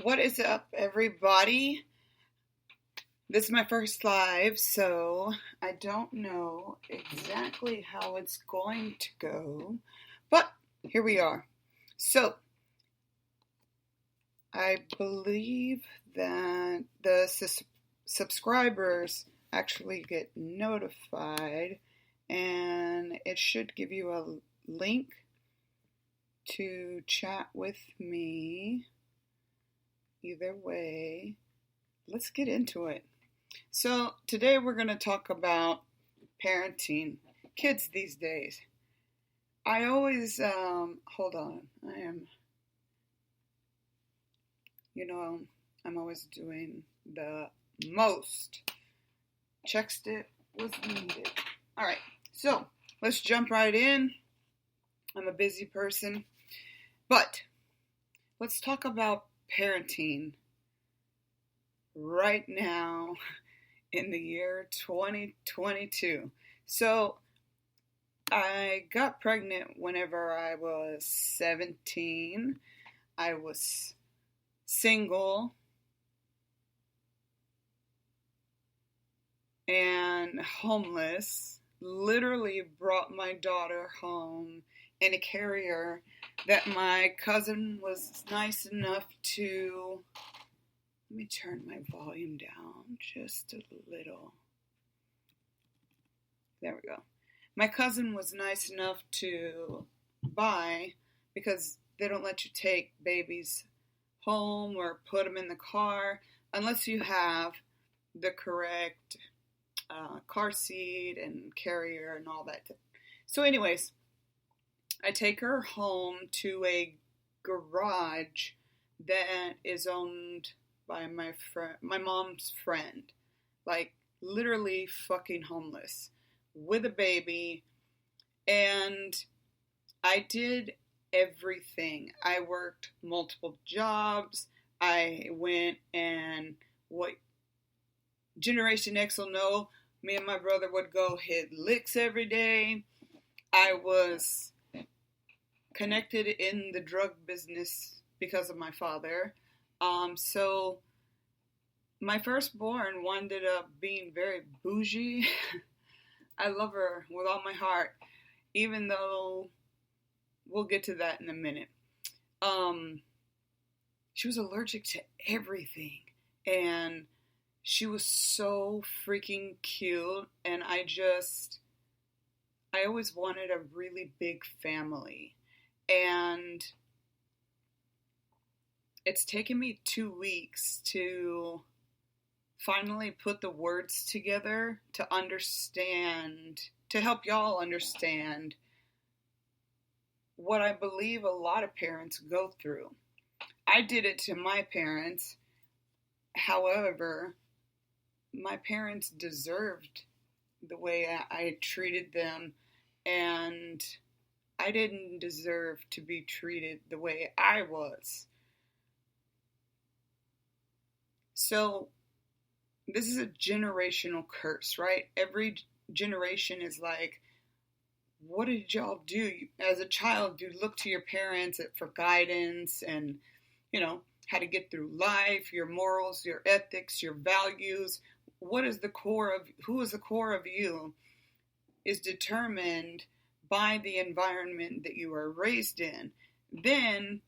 What is up, everybody? This is my first live, so I don't know exactly how it's going to go, but here we are. So, I believe that the subscribers actually get notified, and it should give you a link to chat with me. Either way, let's get into it. So today we're going to talk about parenting kids these days. I always, hold on, I'm always doing the most. Checks it was needed. All right, so let's jump right in. I'm a busy person, but let's talk about parenting right now in the year 2022. So I got pregnant whenever I was 17. I was single and homeless. Literally brought my daughter home in a carrier that my cousin was nice enough to... Let me turn my volume down just a little. There we go. My cousin was nice enough to buy, because they don't let you take babies home or put them in the car unless you have the correct car seat and carrier and all that. So anyways, I take her home to a garage that is owned by my mom's friend, like literally fucking homeless, with a baby, and I did everything. I worked multiple jobs. I went and, what Generation X will know, me and my brother would go hit licks every day. I was connected in the drug business because of my father. So my firstborn wound up being very bougie. I love her with all my heart, even though we'll get to that in a minute. She was allergic to everything, and she was so freaking cute, and I always wanted a really big family, and it's taken me 2 weeks to finally put the words together to understand, to help y'all understand what I believe a lot of parents go through. I did it to my parents. However, my parents deserved the way I treated them, and I didn't deserve to be treated the way I was. So this is a generational curse, right? Every generation is like, what did y'all do? As a child, you look to your parents for guidance and, how to get through life, your morals, your ethics, your values. Who is the core of you is determined by the environment that you are raised in. Then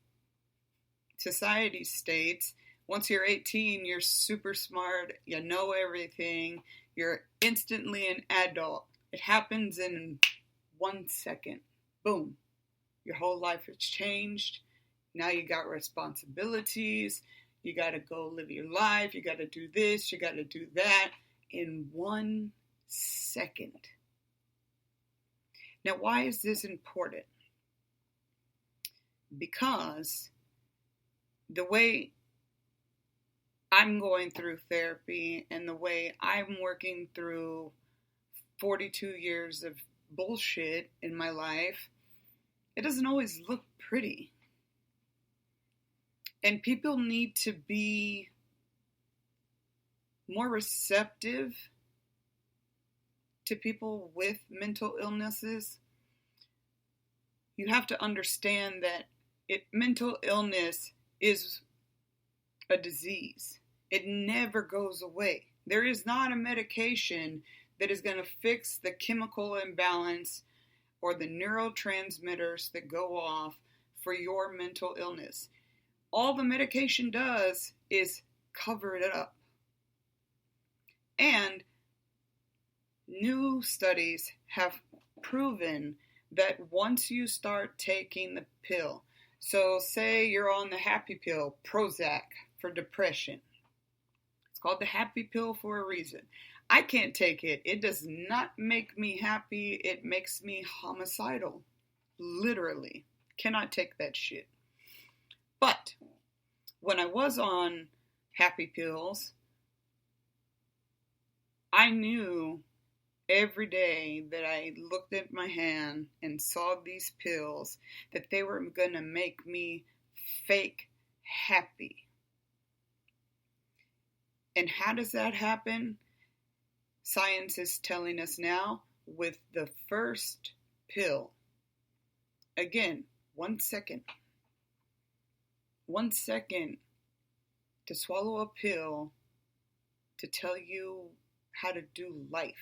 society states, once you're 18, you're super smart, you know everything, you're instantly an adult. It happens in 1 second. Boom. Your whole life has changed. Now you got responsibilities. You got to go live your life. You got to do this. You got to do that in 1 second. Now, why is this important? Because the way I'm going through therapy and the way I'm working through 42 years of bullshit in my life, it doesn't always look pretty. And people need to be more receptive to people with mental illnesses. You have to understand that mental illness is a disease. It never goes away. There is not a medication that is going to fix the chemical imbalance or the neurotransmitters that go off for your mental illness. All the medication does is cover it up. And new studies have proven that once you start taking the pill, so say you're on the happy pill, Prozac, for depression. It's called the happy pill for a reason. I can't take it. It does not make me happy. It makes me homicidal. Literally. Cannot take that shit. But when I was on happy pills, I knew every day that I looked at my hand and saw these pills that they were going to make me fake happy. And how does that happen? Science is telling us now with the first pill. Again, 1 second. 1 second to swallow a pill to tell you how to do life.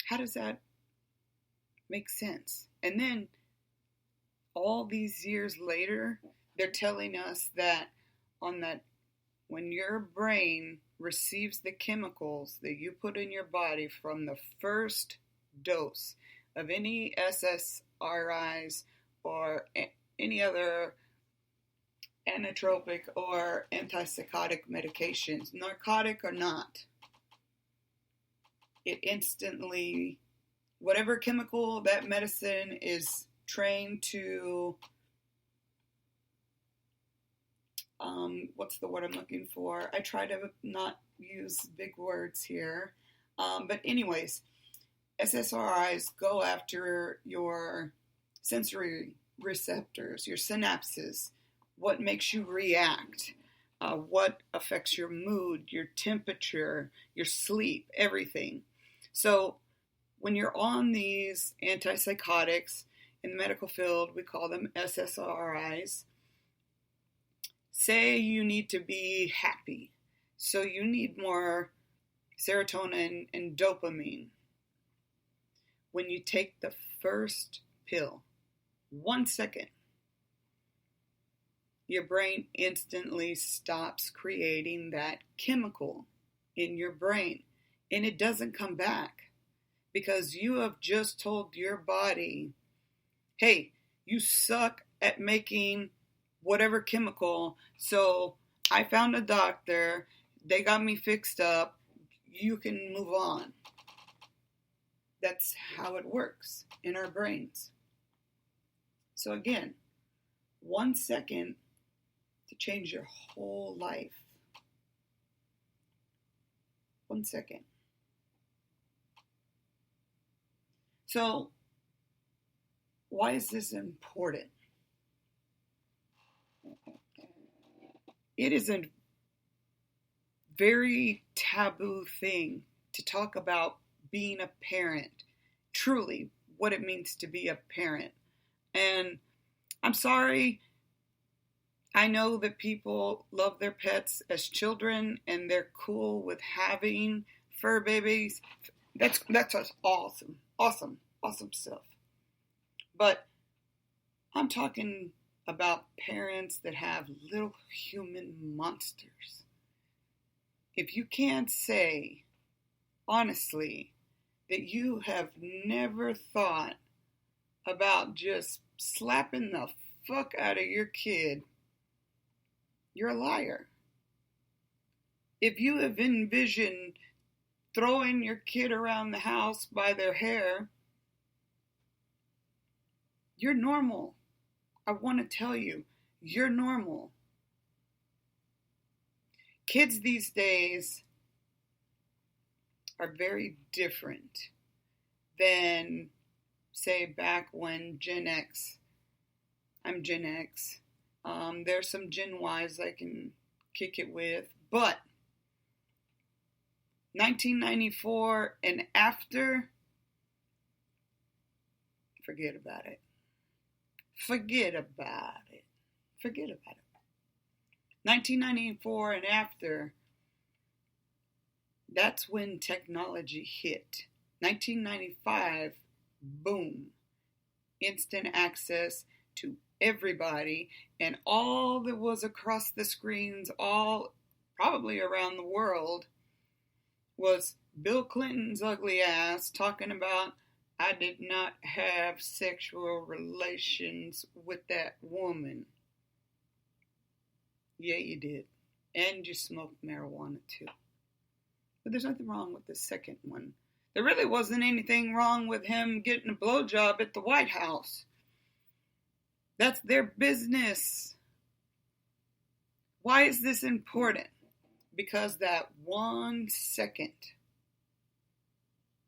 How does that make sense? And then all these years later, they're telling us that when your brain receives the chemicals that you put in your body from the first dose of any SSRIs or any other anotropic or antipsychotic medications, narcotic or not, it instantly, whatever chemical that medicine is trained to, what's the word I'm looking for? I try to not use big words here. But anyways, SSRIs go after your sensory receptors, your synapses, what makes you react, what affects your mood, your temperature, your sleep, everything. So when you're on these antipsychotics, in the medical field, we call them SSRIs. Say you need to be happy, so you need more serotonin and dopamine. When you take the first pill, 1 second, your brain instantly stops creating that chemical in your brain, and it doesn't come back because you have just told your body, hey, you suck at making whatever chemical, so I found a doctor, they got me fixed up, you can move on. That's how it works in our brains. So again, 1 second to change your whole life. 1 second. So, why is this important? It is a very taboo thing to talk about being a parent, truly what it means to be a parent. And I'm sorry, I know that people love their pets as children and they're cool with having fur babies. That's awesome stuff. But I'm talking about parents that have little human monsters. If you can't say, honestly, that you have never thought about just slapping the fuck out of your kid, you're a liar. If you have envisioned throwing your kid around the house by their hair, you're normal. I want to tell you, you're normal. Kids these days are very different than, say, back when I'm Gen X. There's some Gen Ys I can kick it with, but 1994 and after, forget about it. Forget about it. Forget about it. 1994 and after, that's when technology hit. 1995, boom, instant access to everybody, and all that was across the screens, all probably around the world, was Bill Clinton's ugly ass talking about, I did not have sexual relations with that woman. Yeah, you did. And you smoked marijuana too. But there's nothing wrong with the second one. There really wasn't anything wrong with him getting a blowjob at the White House. That's their business. Why is this important? Because that 1 second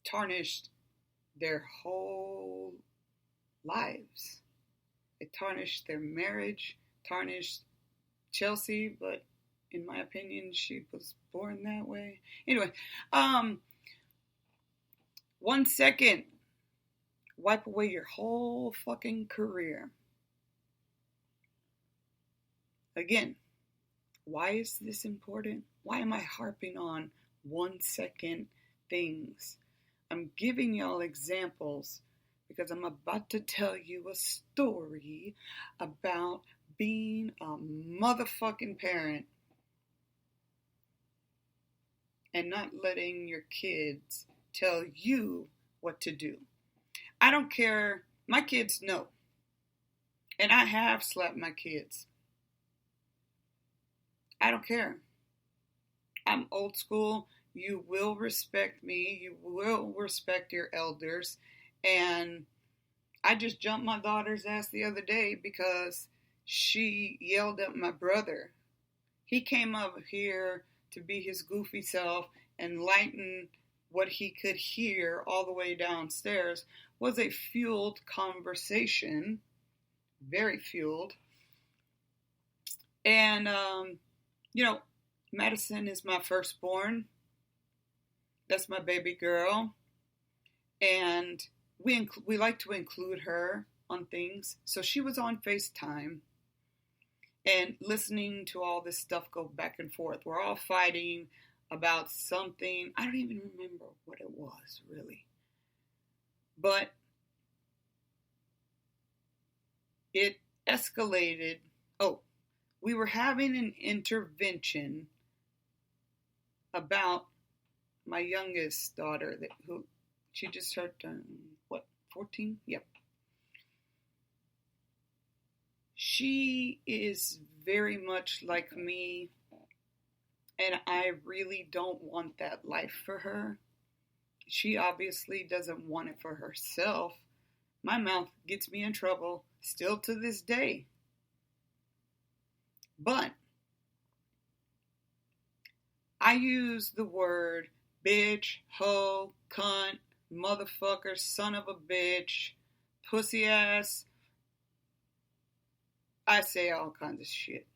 tarnished their whole lives. It tarnished their marriage, tarnished Chelsea, but in my opinion, she was born that way. Anyway, 1 second, wipe away your whole fucking career. Again, why is this important? Why am I harping on 1 second things? I'm giving y'all examples because I'm about to tell you a story about being a motherfucking parent and not letting your kids tell you what to do. I don't care. My kids know. And I have slapped my kids. I don't care. I'm old school. You will respect me. You will respect your elders. And I just jumped my daughter's ass the other day because she yelled at my brother. He came up here to be his goofy self and lighten what he could hear all the way downstairs. Was a fueled conversation. Very fueled. And, Madison is my firstborn. That's my baby girl. And we like to include her on things. So she was on FaceTime and listening to all this stuff go back and forth. We're all fighting about something. I don't even remember what it was, really. But it escalated. We were having an intervention about my youngest daughter, who she just turned, 14? Yep. She is very much like me, and I really don't want that life for her. She obviously doesn't want it for herself. My mouth gets me in trouble still to this day. But I use the word bitch, hoe, cunt, motherfucker, son of a bitch, pussy ass. I say all kinds of shit.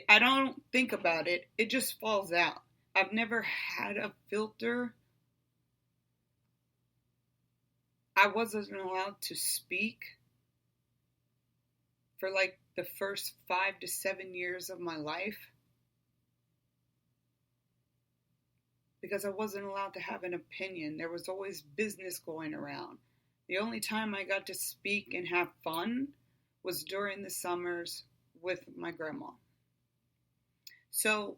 I don't think about it. It just falls out. I've never had a filter. I wasn't allowed to speak for like the first 5 to 7 years of my life because I wasn't allowed to have an opinion. There was always business going around. The only time I got to speak and have fun was during the summers with my grandma. So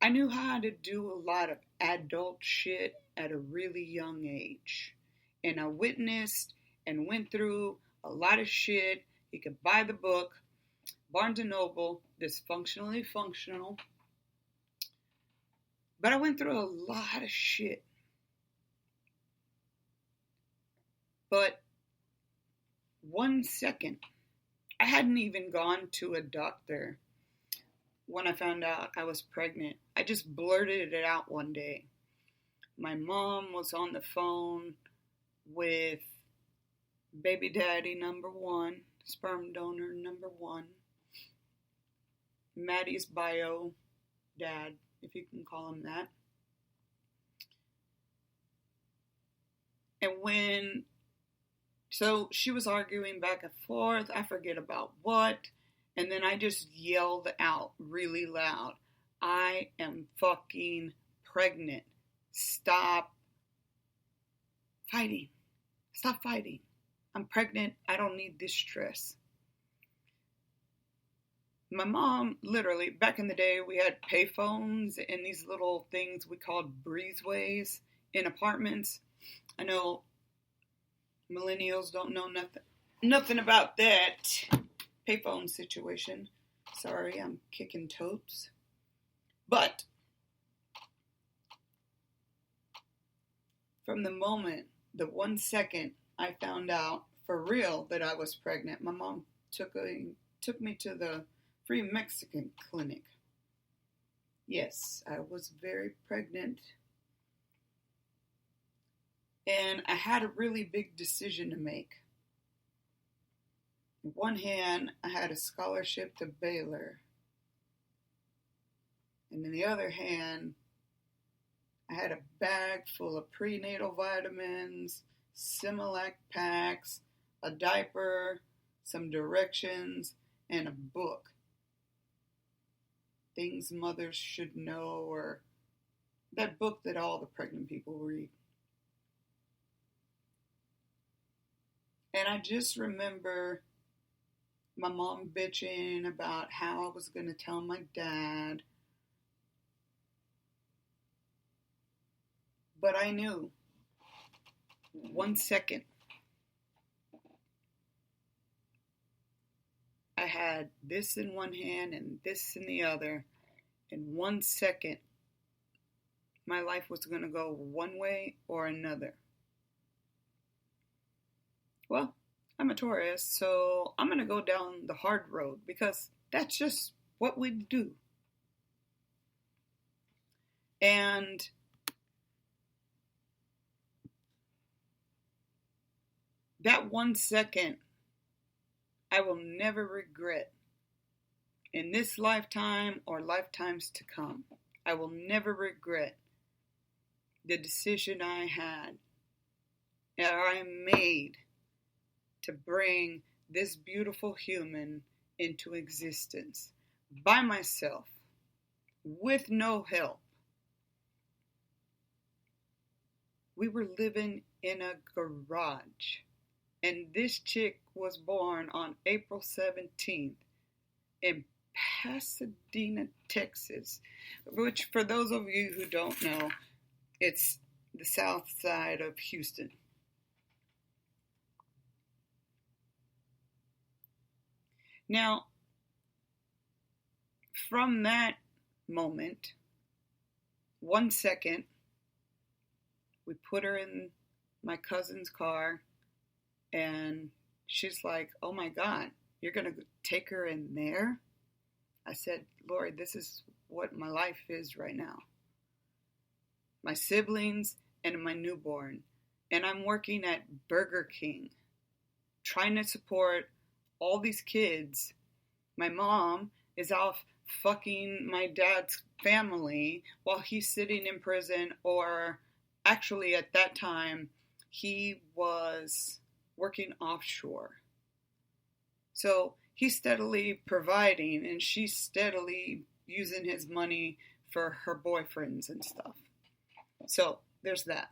I knew how to do a lot of adult shit at a really young age. And I witnessed and went through a lot of shit. You could buy the book, Barnes & Noble, Dysfunctionally Functional. But I went through a lot of shit. But 1 second, I hadn't even gone to a doctor when I found out I was pregnant. I just blurted it out one day. My mom was on the phone with baby daddy number 1, sperm donor number 1, Maddie's bio dad, if you can call him that. And when So she was arguing back and forth. I forget about what. And then I just yelled out really loud, I am fucking pregnant. Stop fighting. Stop fighting. I'm pregnant. I don't need this stress. My mom, literally, back in the day, we had payphones and these little things we called breezeways in apartments. I know millennials don't know nothing about that payphone situation. Sorry, I'm kicking totes. But from the moment, the 1 second I found out for real that I was pregnant, my mom took me to the free Mexican clinic. Yes, I was very pregnant. And I had a really big decision to make. On one hand, I had a scholarship to Baylor. And on the other hand, I had a bag full of prenatal vitamins, Similac packs, a diaper, some directions, and a book. Things mothers should know, or that book that all the pregnant people read. And I just remember my mom bitching about how I was going to tell my dad. But I knew 1 second I had this in one hand and this in the other. In 1 second, my life was going to go one way or another. Well, I'm a Taurus, so I'm going to go down the hard road because that's just what we do. And that 1 second, I will never regret in this lifetime or lifetimes to come. I will never regret the decision I had and I made to bring this beautiful human into existence by myself with no help. We were living in a garage, and this chick was born on April 17th in Pasadena, Texas, which for those of you who don't know, it's the south side of Houston. Now, from that moment, 1 second, we put her in my cousin's car, and she's like, oh my God, you're going to take her in there? I said, Lord, this is what my life is right now. My siblings and my newborn. And I'm working at Burger King, trying to support all these kids. My mom is off fucking my dad's family while he's sitting in prison, or actually at that time, he was working offshore. So he's steadily providing, and she's steadily using his money for her boyfriends and stuff. So there's that.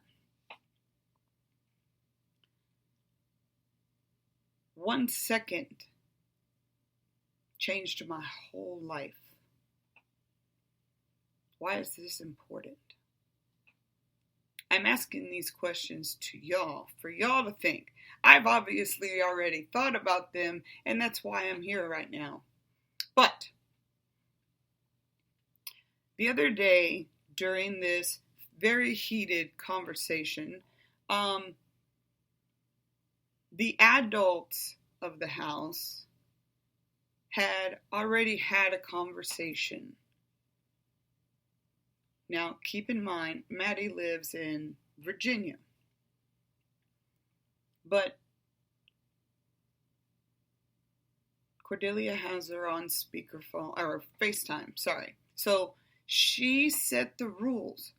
1 second changed my whole life. Why is this important? I'm asking these questions to y'all, for y'all to think. I've obviously already thought about them, and that's why I'm here right now. But the other day, during this very heated conversation, the adults of the house had already had a conversation. Now, keep in mind, Maddie lives in Virginia. But Cordelia has her on speakerphone, or FaceTime, sorry. So she set the rules.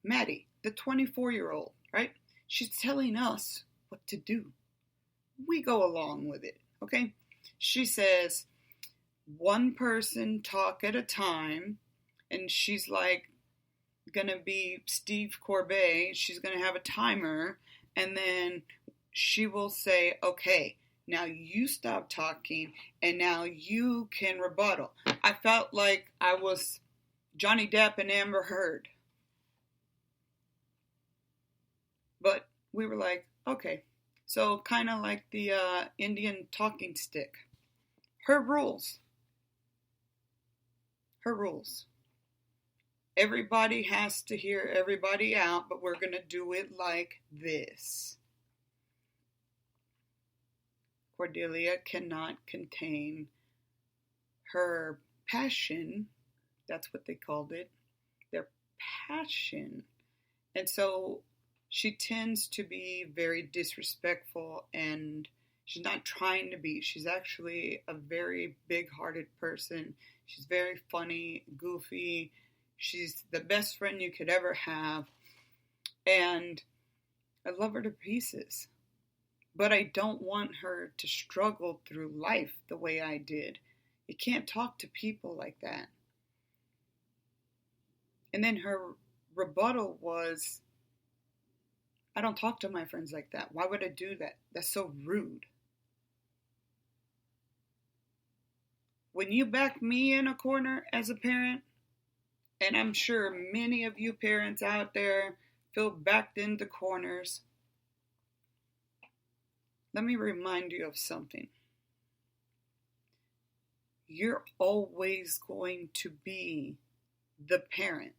Maddie, the 24-year-old, right? She's telling us what to do. we go along with it, okay? She says, one person talk at a time, and she's like gonna be Steve Corbett. She's gonna have a timer, and then she will say, okay, now you stop talking, and now you can rebuttal. I felt like I was Johnny Depp and Amber Heard. But we were like, okay. So kind of like the Indian talking stick. Her rules. Her rules. Everybody has to hear everybody out, but we're going to do it like this. Cordelia cannot contain her passion. That's what they called it. Their passion. And so she tends to be very disrespectful, and she's not trying to be. She's actually a very big-hearted person. She's very funny, goofy. She's the best friend you could ever have. And I love her to pieces. But I don't want her to struggle through life the way I did. You can't talk to people like that. And then her rebuttal was, I don't talk to my friends like that. Why would I do that? That's so rude. When you back me in a corner as a parent, and I'm sure many of you parents out there feel backed into corners, let me remind you of something. You're always going to be the parent.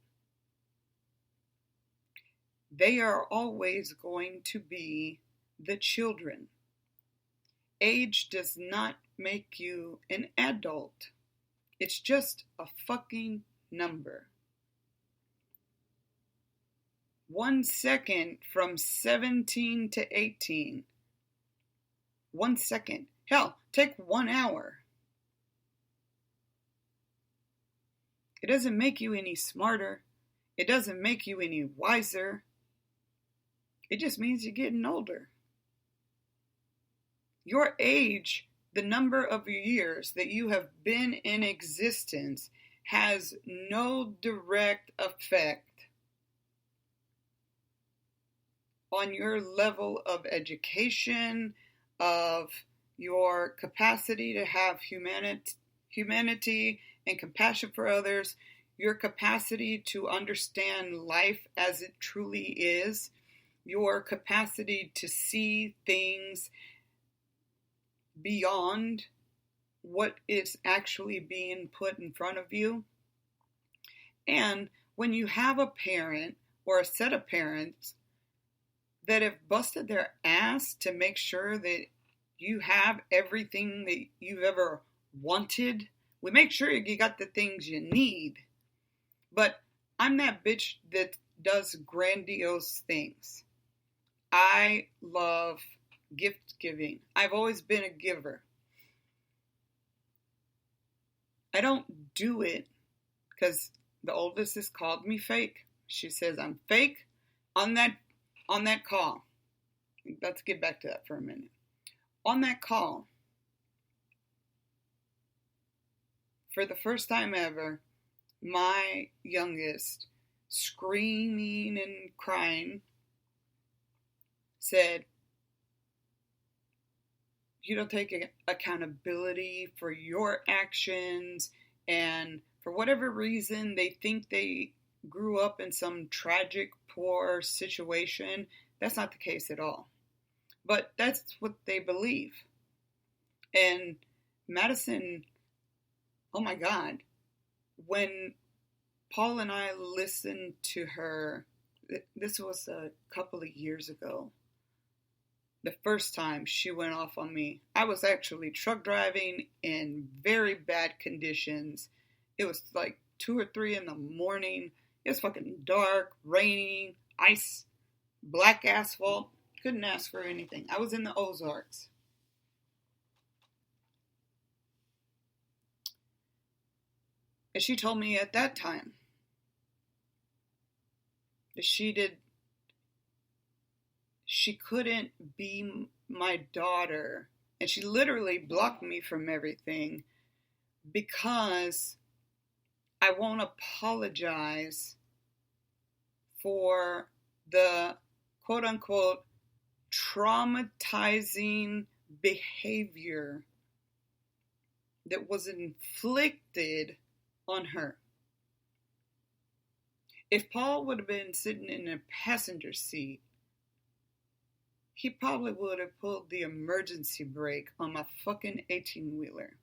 They are always going to be the children. Age does not make you an adult. It's just a fucking number. 1 second from 17 to 18. 1 second. Hell, take 1 hour. It doesn't make you any smarter. It doesn't make you any wiser. It just means you're getting older. Your age, the number of years that you have been in existence, has no direct effect on your level of education, of your capacity to have humanity and compassion for others, your capacity to understand life as it truly is, your capacity to see things beyond what is actually being put in front of you. And when you have a parent or a set of parents that have busted their ass to make sure that you have everything that you've ever wanted, we make sure you got the things you need. But I'm that bitch that does grandiose things. I love gift giving. I've always been a giver. I don't do it because the oldest has called me fake. She says I'm fake on that call. Let's get back to that for a minute. On that call, for the first time ever, my youngest, screaming and crying, said, you don't take accountability for your actions, and for whatever reason they think they grew up in some tragic, poor situation. That's not the case at all. But that's what they believe. And Madison, oh my God, when Paul and I listened to her, this was a couple of years ago, the first time she went off on me. I was actually truck driving in very bad conditions. It was like 2 or 3 in the morning. It was fucking dark, raining, ice, black asphalt. Couldn't ask for anything. I was in the Ozarks. And she told me at that time that she couldn't be my daughter, and she literally blocked me from everything because I won't apologize for the quote unquote traumatizing behavior that was inflicted on her. If Paul would have been sitting in a passenger seat, he probably would have pulled the emergency brake on my fucking 18-wheeler.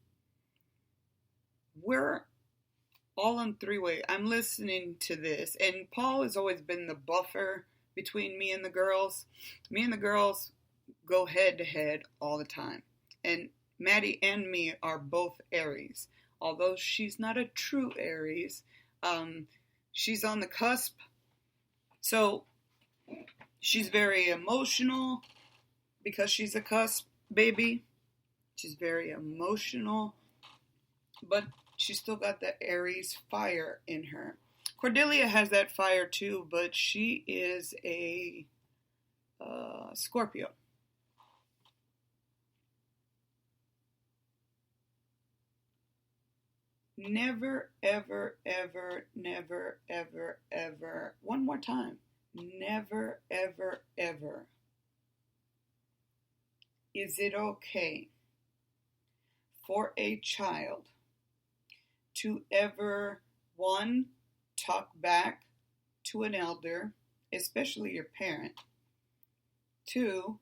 We're all on three-way. I'm listening to this, and Paul has always been the buffer between me and the girls. Me and the girls go head-to-head all the time. And Maddie and me are both Aries. Although she's not a true Aries, she's on the cusp. So she's very emotional because she's a cusp baby. She's very emotional, but she's still got the Aries fire in her. Cordelia has that fire too, but she is a Scorpio. Never, ever, ever, never, ever, ever. One more time. Never, ever, ever. Is it okay for a child to ever, one, talk back to an elder, especially your parent? Two,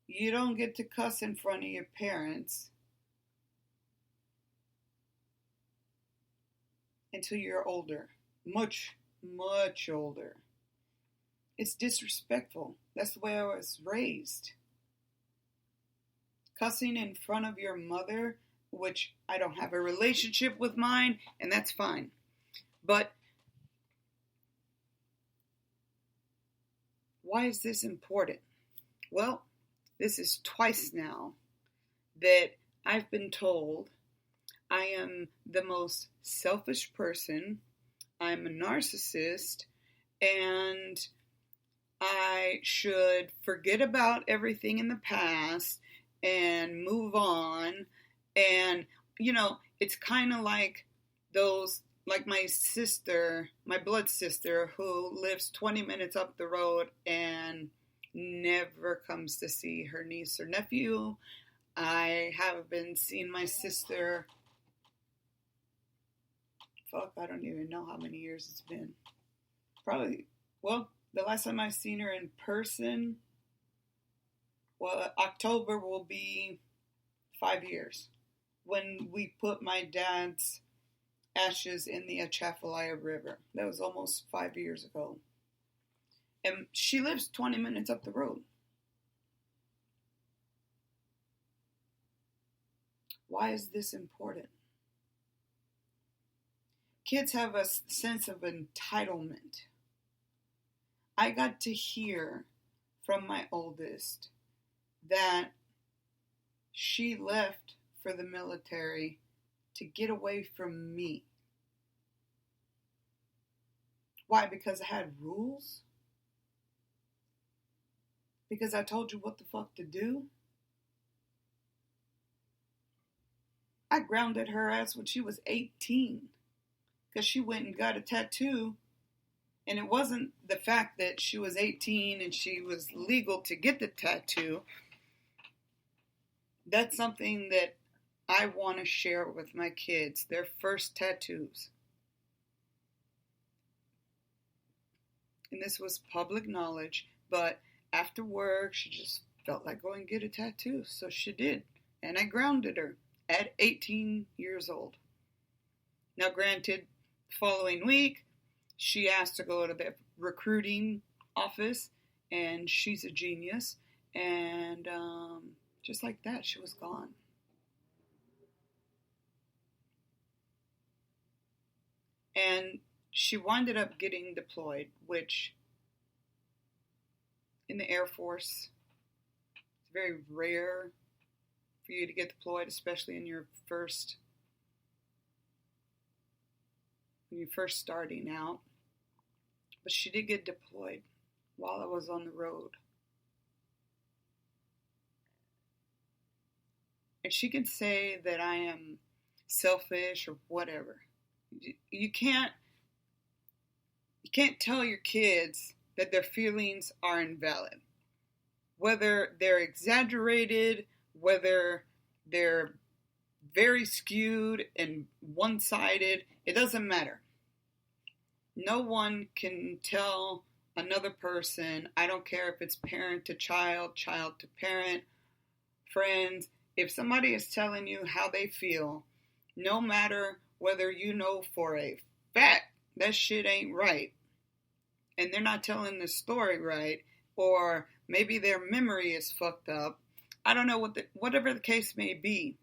you don't get to cuss in front of your parents until you're older. Much, much older. It's disrespectful. That's the way I was raised. Cussing in front of your mother, which I don't have a relationship with mine, and that's fine. But why is this important? Well, this is twice now that I've been told I am the most selfish person, I'm a narcissist, and I should forget about everything in the past and move on. And, you know, it's kind of like those, like my sister, my blood sister, who lives 20 minutes up the road and never comes to see her niece or nephew. I haven't seen my sister, I don't even know how many years it's been. Probably, the last time I seen her in person, October will be 5 years. When we put my dad's ashes in the Atchafalaya River. That was almost 5 years ago. And she lives 20 minutes up the road. Why is this important? Kids have a sense of entitlement. I got to hear from my oldest that she left for the military to get away from me. Why? Because I had rules? Because I told you what the fuck to do? I grounded her ass when she was 18 because she went and got a tattoo. And it wasn't the fact that she was 18 and she was legal to get the tattoo. That's something that I want to share with my kids, their first tattoos. And this was public knowledge, but after work, she just felt like going and get a tattoo. So she did. And I grounded her at 18 years old. Now, granted, the following week, she asked to go to the recruiting office, and she's a genius. And just like that, she was gone. And she winded up getting deployed, which in the Air Force, it's very rare for you to get deployed, especially in your when you're first starting out. But she did get deployed while I was on the road. And she can say that I am selfish or whatever. You can't tell your kids that their feelings are invalid. Whether they're exaggerated, whether they're very skewed and one-sided, it doesn't matter. No one can tell another person, I don't care if it's parent to child, child to parent, friends, if somebody is telling you how they feel, no matter whether you know for a fact that shit ain't right, and they're not telling the story right, or maybe their memory is fucked up, I don't know, whatever the case may be.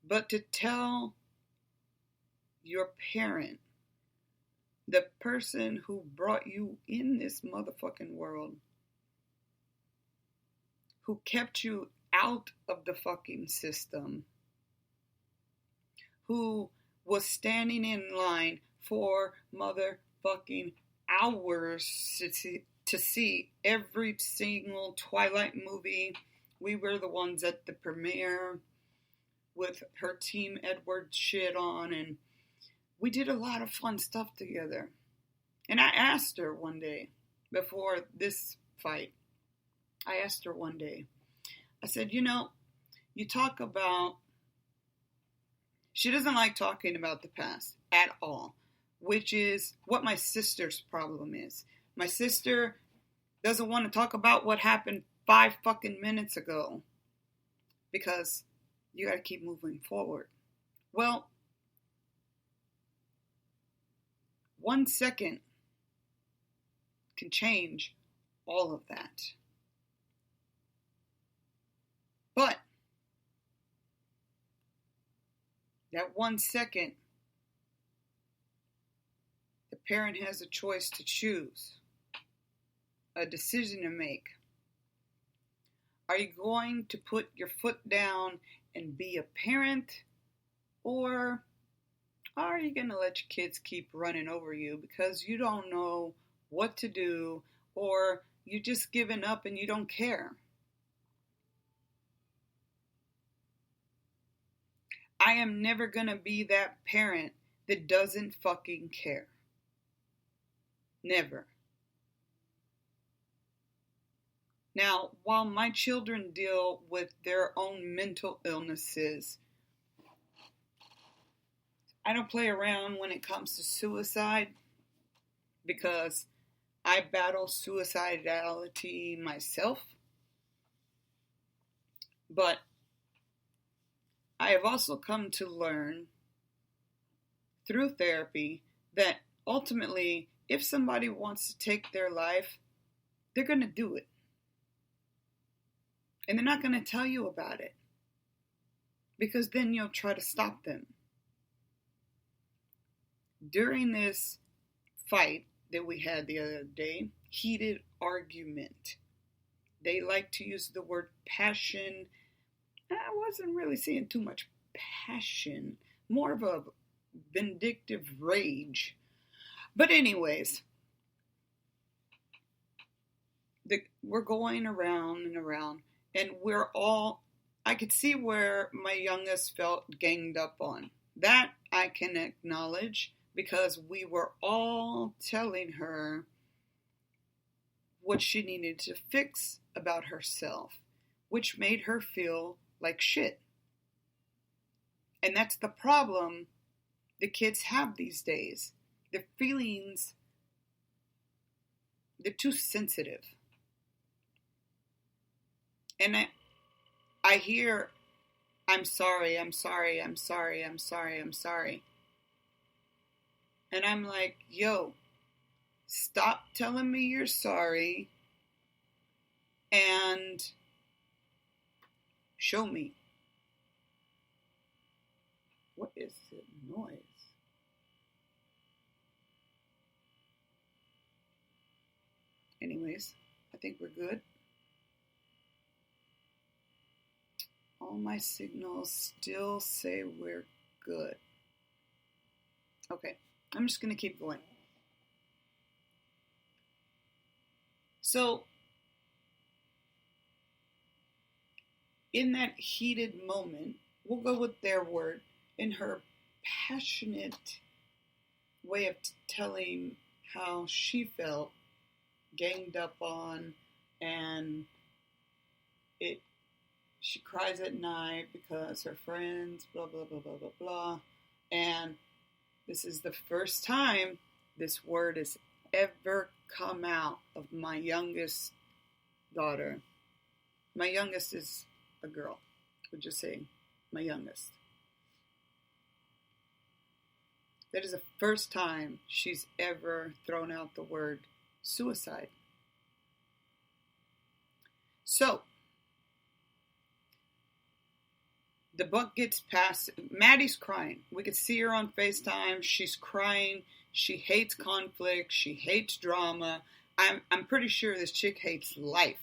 But to tell your parent, the person who brought you in this motherfucking world, who kept you out of the fucking system, who was standing in line for motherfucking hours to see every single Twilight movie. We were the ones at the premiere with her Team Edward shit on, and we did a lot of fun stuff together. And I asked her one day, before this fight, I asked her one day, I said, you talk about, she doesn't like talking about the past at all, which is what my sister's problem is. My sister doesn't want to talk about what happened 5 fucking minutes ago, because you gotta keep moving forward. Well, 1 second can change all of that. But that 1 second, the parent has a choice to choose, a decision to make. Are you going to put your foot down and be a parent, or are you going to let your kids keep running over you because you don't know what to do, or you're just giving up and you don't care? I am never going to be that parent that doesn't fucking care. Never. Now, while my children deal with their own mental illnesses, I don't play around when it comes to suicide, because I battle suicidality myself. But I have also come to learn through therapy that ultimately, if somebody wants to take their life, they're going to do it. And they're not going to tell you about it, because then you'll try to stop them. During this fight that we had the other day, heated argument, they like to use the word passion. I wasn't really seeing too much passion, more of a vindictive rage. But anyways, we're going around and around, and I could see where my youngest felt ganged up on. That I can acknowledge, because we were all telling her what she needed to fix about herself, which made her feel like shit. And that's the problem the kids have these days. Their feelings, they're too sensitive. And I hear, I'm sorry, I'm sorry, I'm sorry, I'm sorry, I'm sorry. And I'm like, yo, stop telling me you're sorry and show me. What is the noise? Anyways, I think we're good. All my signals still say we're good. Okay, I'm just going to keep going. So, in that heated moment, we'll go with their word, in her passionate way of telling how she felt, ganged up on, and she cries at night because her friends, blah, blah, blah, blah, blah, blah. And this is the first time this word has ever come out of my youngest daughter. My youngest is a girl. We'll just say my youngest. That is the first time she's ever thrown out the word suicide. So, the buck gets passed. Maddie's crying. We could see her on FaceTime. She's crying. She hates conflict. She hates drama. I'm pretty sure this chick hates life.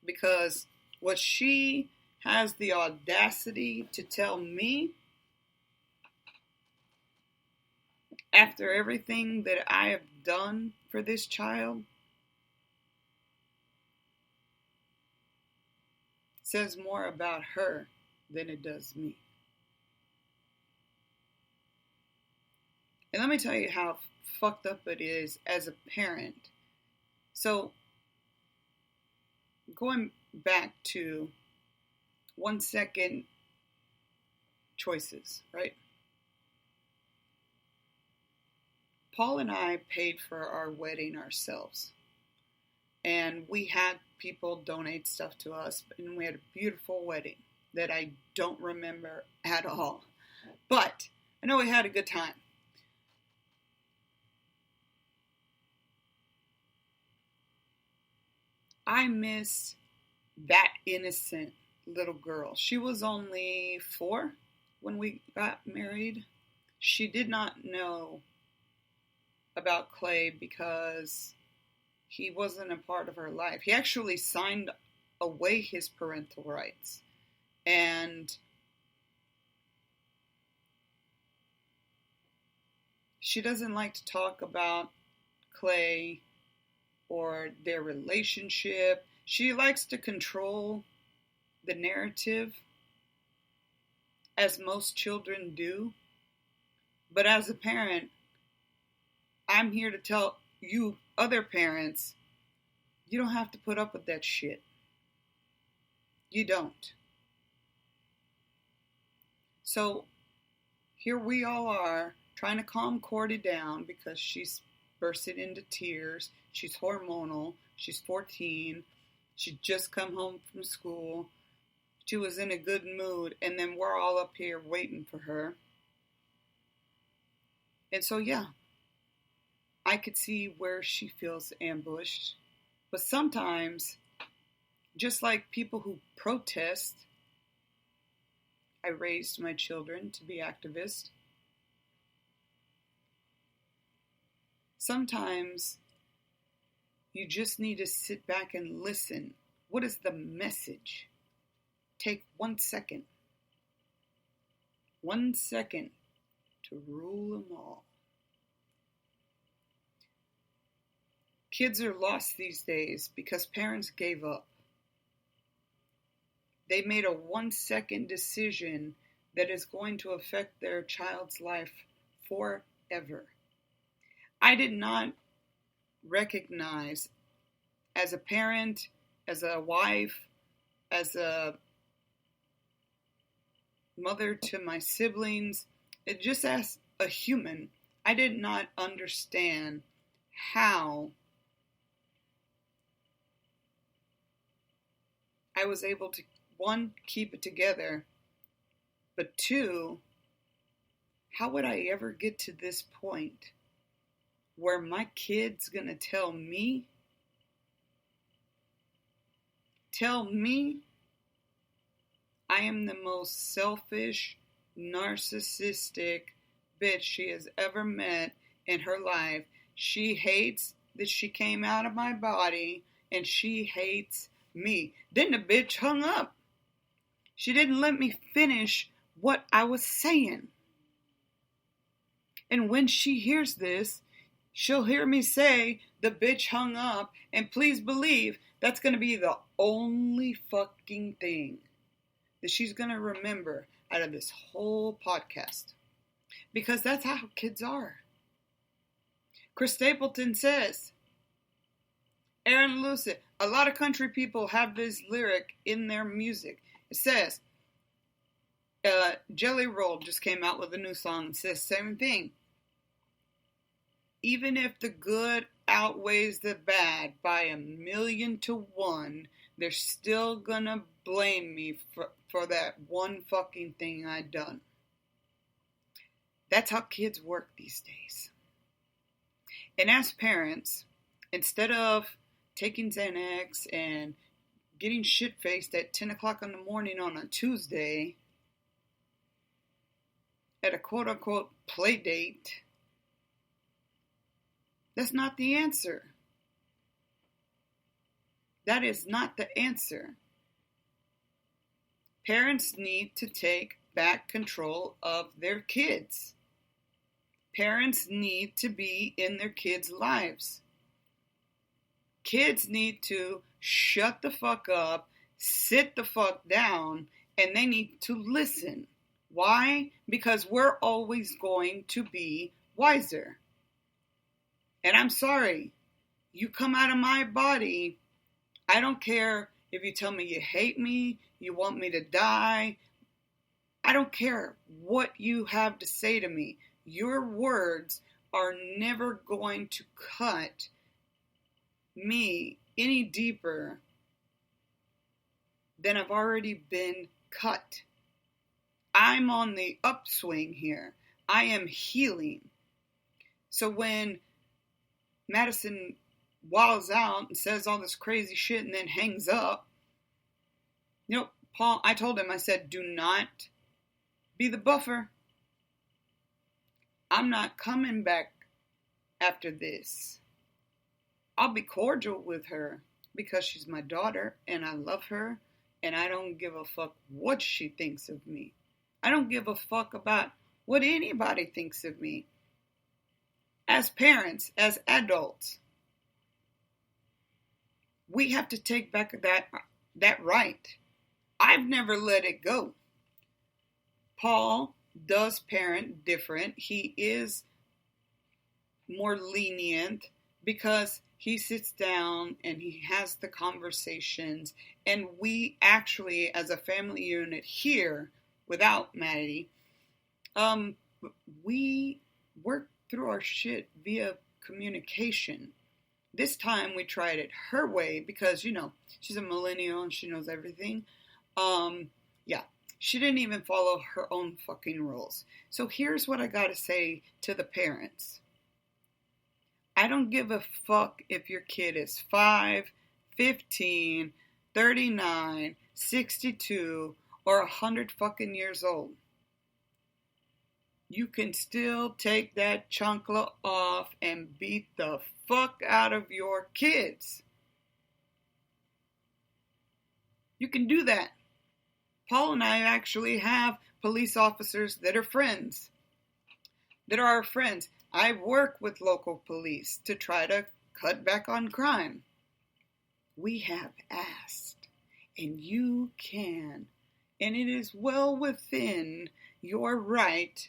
Because what she has the audacity to tell me, after everything that I have done for this child, says more about her than it does me. And let me tell you how fucked up it is as a parent. So, going back to 1 second choices, right? Paul and I paid for our wedding ourselves. And we had people donate stuff to us, and we had a beautiful wedding that I don't remember at all. But I know we had a good time. I miss that innocent little girl. She was only 4 when we got married. She did not know about Clay because he wasn't a part of her life. He actually signed away his parental rights. And she doesn't like to talk about Clay or their relationship. She likes to control the narrative, as most children do. But as a parent, I'm here to tell you, other parents, you don't have to put up with that shit. You don't. So here we all are trying to calm Cordy down because she's bursting into tears. She's hormonal. She's 14. She'd just come home from school. She was in a good mood, and then we're all up here waiting for her. And so, yeah, I could see where she feels ambushed. But sometimes, just like people who protest, I raised my children to be activists. Sometimes you just need to sit back and listen. What is the message? Take 1 second. 1 second to rule them all. Kids are lost these days because parents gave up. They made a 1 second decision that is going to affect their child's life forever. I did not recognize, as a parent, as a wife, as a mother to my siblings, just as a human, I did not understand how I was able to, 1, keep it together, but 2, how would I ever get to this point where my kid's gonna tell me I am the most selfish, narcissistic bitch she has ever met in her life. She hates that she came out of my body, and she hates me. Then the bitch hung up. She didn't let me finish what I was saying. And when she hears this, she'll hear me say the bitch hung up, and please believe that's going to be the only fucking thing that she's going to remember out of this whole podcast. Because that's how kids are. Chris Stapleton says, Aaron Lucid, a lot of country people have this lyric in their music. It says, Jelly Roll just came out with a new song that says the same thing. Even if the good outweighs the bad by 1,000,000 to 1, they're still gonna blame me for that one fucking thing I done. That's how kids work these days. And as parents, instead of taking Xanax and getting shit-faced at 10 o'clock in the morning on a Tuesday at a quote-unquote play date, that's not the answer. That is not the answer. Parents need to take back control of their kids. Parents need to be in their kids' lives. Kids need to shut the fuck up, sit the fuck down, and they need to listen. Why? Because we're always going to be wiser. And I'm sorry, you come out of my body, I don't care if you tell me you hate me, you want me to die. I don't care what you have to say to me. Your words are never going to cut me any deeper than I've already been cut. I'm on the upswing here. I am healing. So when Madison walls out and says all this crazy shit and then hangs up, Paul, I told him, I said, do not be the buffer. I'm not coming back after this. I'll be cordial with her because she's my daughter and I love her and I don't give a fuck what she thinks of me. I don't give a fuck about what anybody thinks of me. As parents, as adults, we have to take back that right. I've never let it go. Paul does parent different. He is more lenient because he sits down and he has the conversations. And we actually, as a family unit here, without Maddie, we work through our shit via communication. This time we tried it her way because, she's a millennial and she knows everything. She didn't even follow her own fucking rules. So here's what I gotta say to the parents. I don't give a fuck if your kid is 5, 15, 39, 62, or 100 fucking years old. You can still take that chancla off and beat the fuck out of your kids. You can do that. Paul and I actually have police officers that are friends, that are our friends. I work with local police to try to cut back on crime. We have asked, and you can, and it is well within your right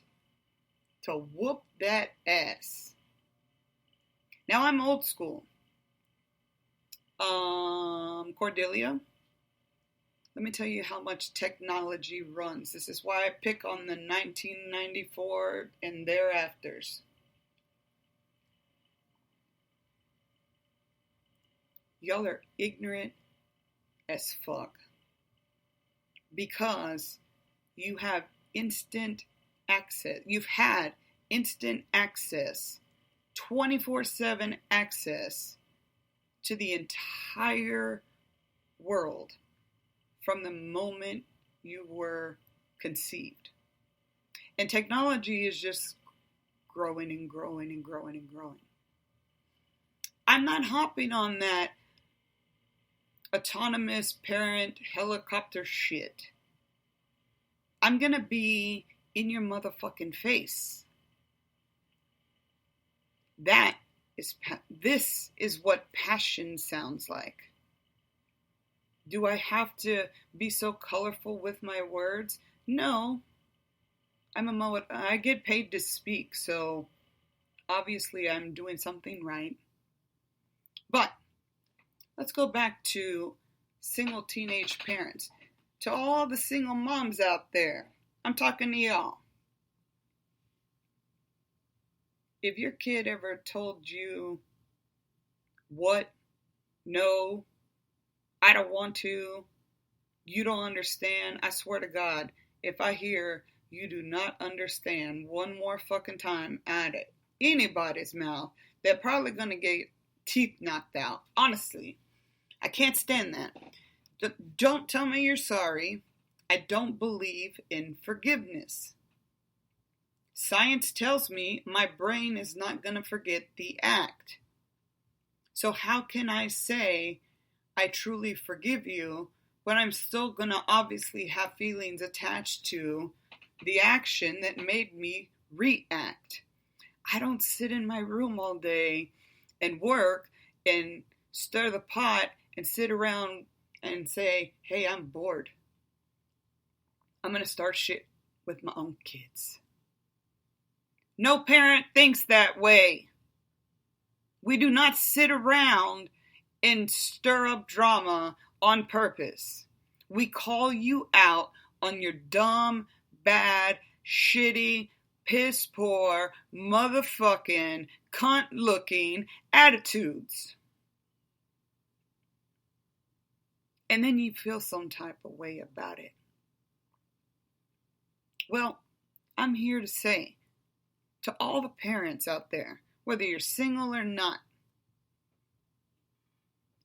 to whoop that ass. Now I'm old school. Cordelia, let me tell you how much technology runs. This is why I pick on the 1994 and thereafters. Y'all are ignorant as fuck because you have instant access. You've had instant access, 24/7 access to the entire world from the moment you were conceived. And technology is just growing and growing and growing and growing. I'm not hopping on that autonomous parent helicopter shit. I'm gonna be in your motherfucking face. This is what passion sounds like. Do I have to be so colorful with my words? No. I get paid to speak, so obviously I'm doing something right. But let's go back to single teenage parents. To all the single moms out there, I'm talking to y'all. If your kid ever told you, what? No, I don't want to, you don't understand, I swear to God, if I hear you do not understand one more fucking time out of anybody's mouth, they're probably going to get teeth knocked out. Honestly, I can't stand that. Don't tell me you're sorry. I don't believe in forgiveness. Science tells me my brain is not going to forget the act. So how can I say I truly forgive you when I'm still going to obviously have feelings attached to the action that made me react? I don't sit in my room all day and work and stir the pot and sit around and say, hey, I'm bored. I'm going to start shit with my own kids. No parent thinks that way. We do not sit around and stir up drama on purpose. We call you out on your dumb, bad, shitty, piss poor, motherfucking, cunt looking attitudes. And then you feel some type of way about it. Well, I'm here to say to all the parents out there, whether you're single or not,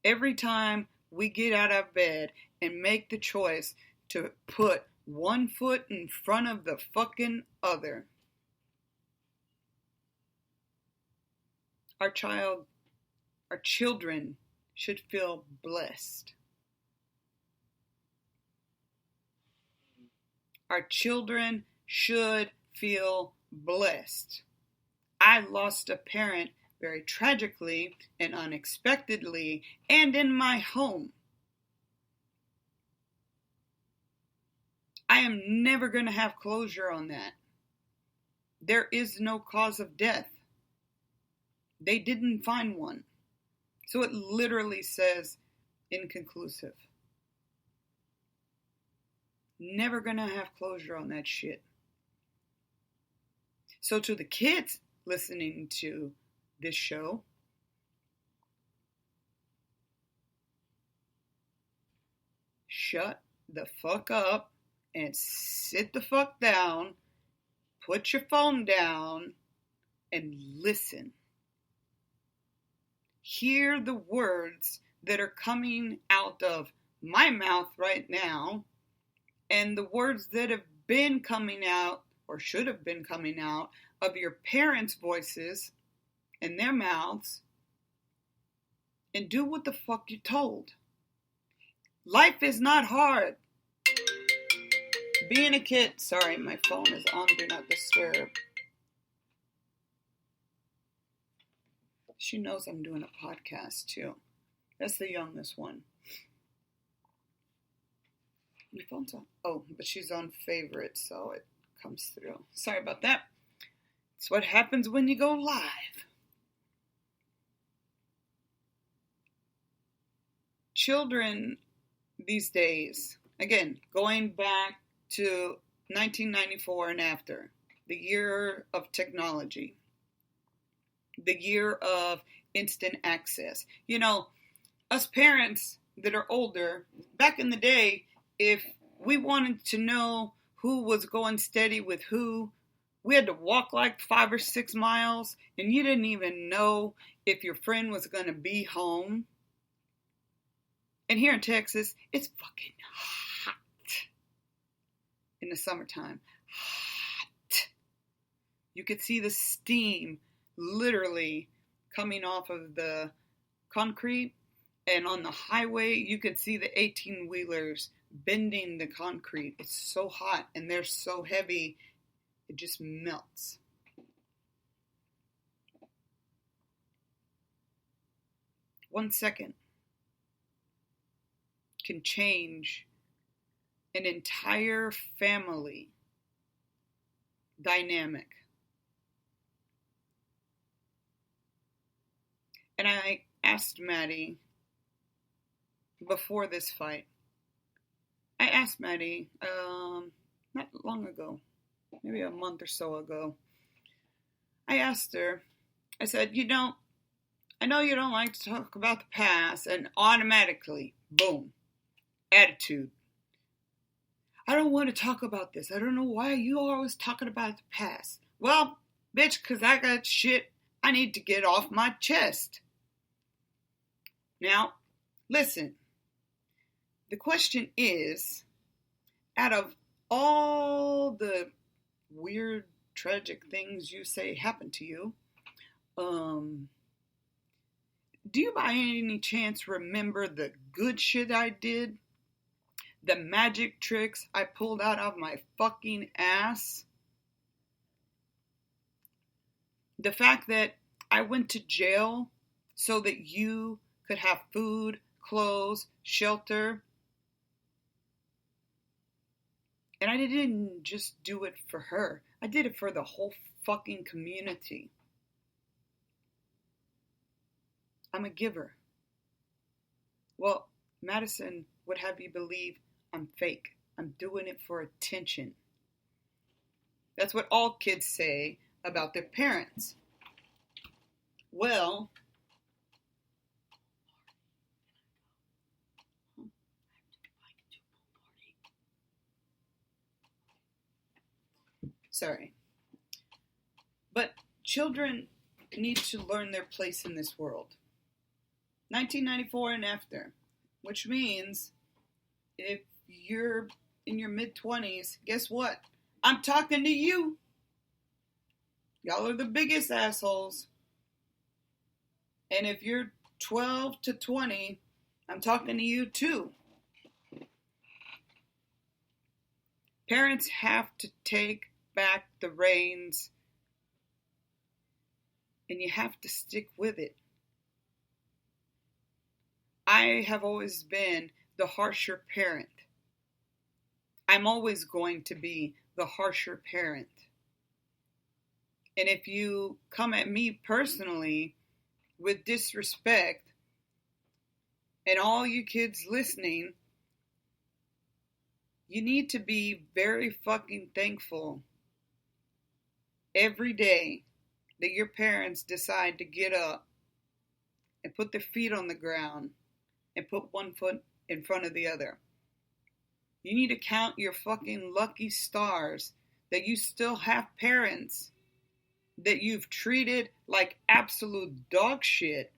every time we get out of bed and make the choice to put one foot in front of the fucking other, our children should feel blessed. Our children should feel blessed. I lost a parent very tragically and unexpectedly and in my home. I am never going to have closure on that. There is no cause of death. They didn't find one. So it literally says inconclusive. Never going to have closure on that shit. So to the kids listening to this show, shut the fuck up and sit the fuck down, put your phone down, and listen. Hear the words that are coming out of my mouth right now, and the words that have been coming out, or should have been coming out, of your parents' voices and their mouths, and do what the fuck you're told. Life is not hard. Being a kid, sorry, my phone is on Do Not Disturb. She knows I'm doing a podcast too. That's the youngest one. My phone's on. Oh, but she's on favorite, so it comes through. Sorry about that. It's what happens when you go live. Children these days, again, going back to 1994 and after, the year of technology, the year of instant access. You know, us parents that are older, back in the day, if we wanted to know who was going steady with who, we had to walk like 5 or 6 miles, and you didn't even know if your friend was going to be home. And here in Texas, it's fucking hot in the summertime. Hot. You could see the steam literally coming off of the concrete. And on the highway, you could see the 18-wheelers bending the concrete. It's so hot and they're so heavy, it just melts. One second. can change an entire family dynamic. And I asked Maddie before this fight, not long ago, maybe a month or so ago, I asked her, I said, I know you don't like to talk about the past, and automatically, boom, attitude. I don't want to talk about this. I don't know why you are always talking about the past. Well, bitch, because I got shit I need to get off my chest. Now, listen. The question is, out of all the weird, tragic things you say happened to you, do you by any chance remember the good shit I did? The magic tricks I pulled out of my fucking ass? The fact that I went to jail so that you could have food, clothes, shelter. And I didn't just do it for her. I did it for the whole fucking community. I'm a giver. Well, Madison would have you believe I'm fake. I'm doing it for attention. That's what all kids say about their parents. Well, sorry. But children need to learn their place in this world. 1994 and after, which means if you're in your mid-20s, guess what? I'm talking to you. Y'all are the biggest assholes. And if you're 12 to 20, I'm talking to you too. Parents have to take back the reins, and you have to stick with it. I have always been the harsher parent. I'm always going to be the harsher parent. And if you come at me personally with disrespect, and all you kids listening, you need to be very fucking thankful every day that your parents decide to get up and put their feet on the ground and put one foot in front of the other. You need to count your fucking lucky stars that you still have parents that you've treated like absolute dog shit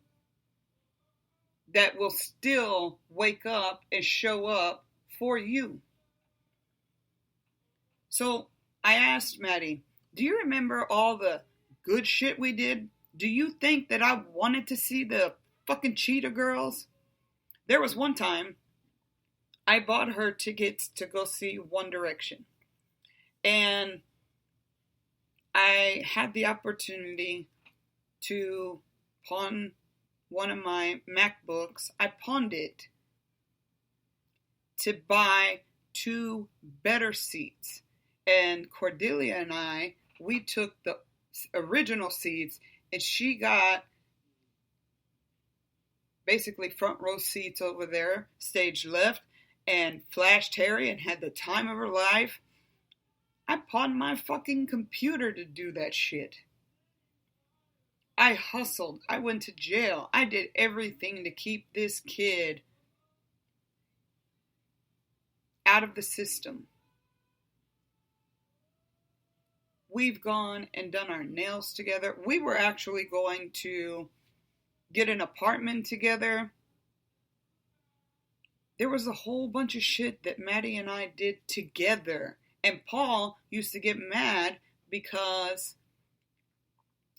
that will still wake up and show up for you. So I asked Maddie, do you remember all the good shit we did? Do you think that I wanted to see the fucking Cheetah Girls? There was one time I bought her tickets to go see One Direction. And I had the opportunity to pawn one of my MacBooks. I pawned it to buy 2 better seats. And Cordelia and I, we took the original seats, and she got basically front row seats over there, stage left, and flashed Harry and had the time of her life. I pawned my fucking computer to do that shit. I hustled. I went to jail. I did everything to keep this kid out of the system. We've gone and done our nails together. We were actually going to get an apartment together. There was a whole bunch of shit that Maddie and I did together. And Paul used to get mad because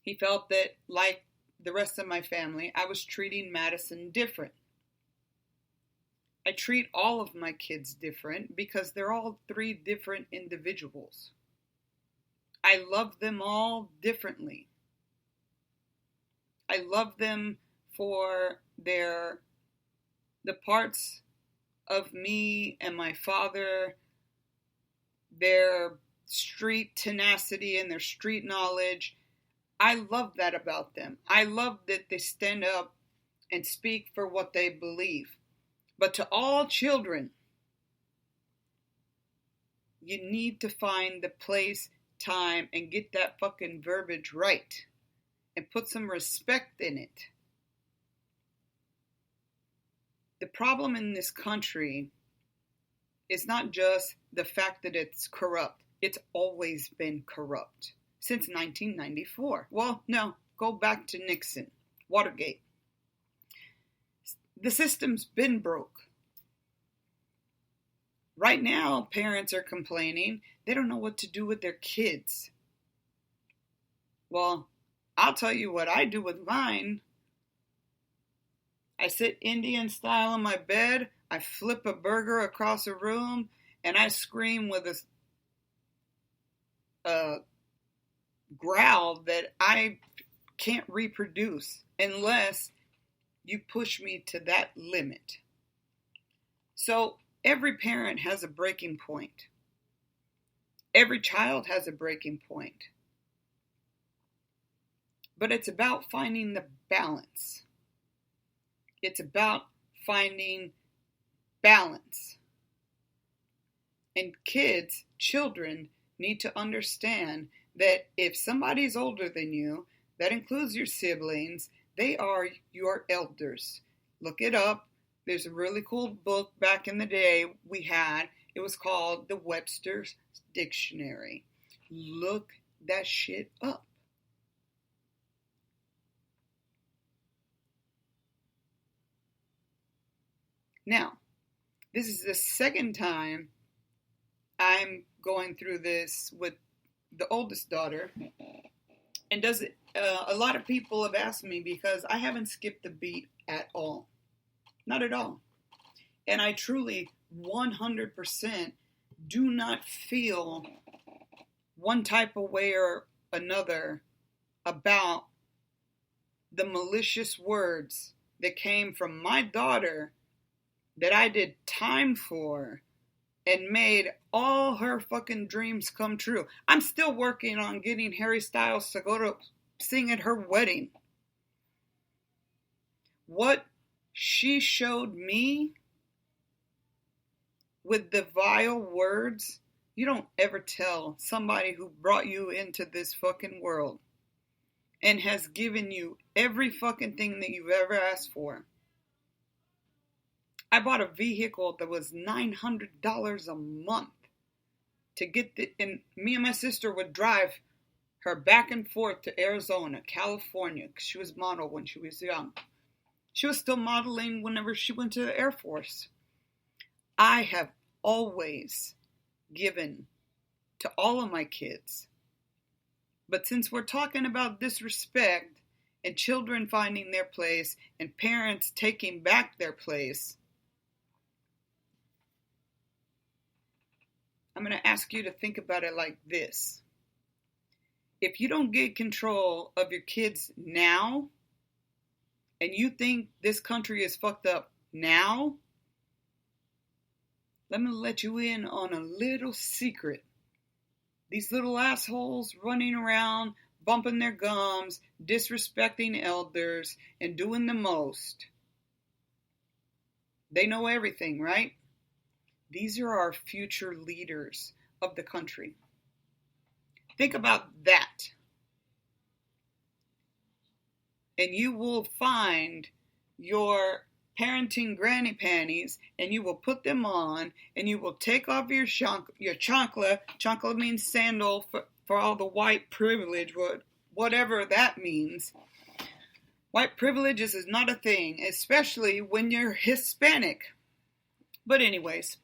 he felt that, like the rest of my family, I was treating Madison different. I treat all of my kids different because they're all 3 different individuals. I love them all differently. I love them for the parts of me and my father, their street tenacity and their street knowledge. I love that about them. I love that they stand up and speak for what they believe. But to all children, you need to find the place, time, and get that fucking verbiage right. And put some respect in it. The problem in this country is not just the fact that it's corrupt. It's always been corrupt. Since 1994. Well, no, go back to Nixon. Watergate. The system's been broke. Right now, parents are complaining they don't know what to do with their kids. Well, I'll tell you what I do with mine. I sit Indian style on my bed, I flip a burger across a room, and I scream with a growl that I can't reproduce unless you push me to that limit. So every parent has a breaking point. Every child has a breaking point. But it's about finding the balance. It's about finding balance. And kids, children, need to understand that if somebody's older than you, that includes your siblings, they are your elders. Look it up. There's a really cool book back in the day we had. It was called The Webster's Dictionary. Look that shit up. Now, this is the second time I'm going through this with the oldest daughter. And a lot of people have asked me because I haven't skipped a beat at all. Not at all. And I truly 100% do not feel one type of way or another about the malicious words that came from my daughter that I did time for and made all her fucking dreams come true. I'm still working on getting Harry Styles to go to sing at her wedding. What she showed me with the vile words, you don't ever tell somebody who brought you into this fucking world and has given you every fucking thing that you've ever asked for. I bought a vehicle that was $900 a month to get and me and my sister would drive her back and forth to Arizona, California, because she was model when she was young. She was still modeling whenever she went to the Air Force. I have always given to all of my kids. But since we're talking about disrespect and children finding their place and parents taking back their place, I'm going to ask you to think about it like this. If you don't get control of your kids now, and you think this country is fucked up now, let me let you in on a little secret. These little assholes running around, bumping their gums, disrespecting elders, and doing the most. They know everything, right? These are our future leaders of the country. Think about that. And you will find your parenting granny panties and you will put them on and you will take off your chancla. Chancla means sandal for all the white privilege, whatever that means. White privilege is not a thing, especially when you're Hispanic. But anyways,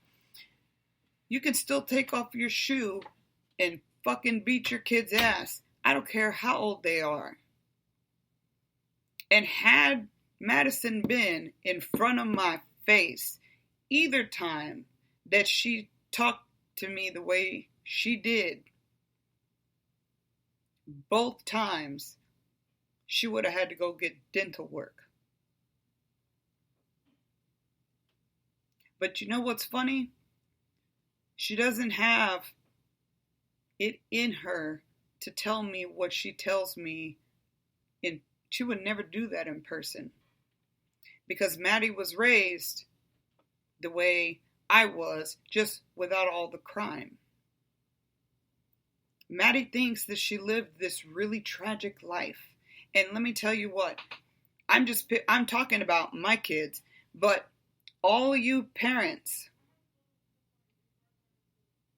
you can still take off your shoe and fucking beat your kid's ass. I don't care how old they are. And had Madison been in front of my face either time that she talked to me the way she did, both times she would have had to go get dental work. But you know what's funny? She doesn't have it in her to tell me what she tells me. She would never do that in person. Because Maddie was raised the way I was, just without all the crime. Maddie thinks that she lived this really tragic life. And let me tell you what, I'm talking about my kids, but all you parents,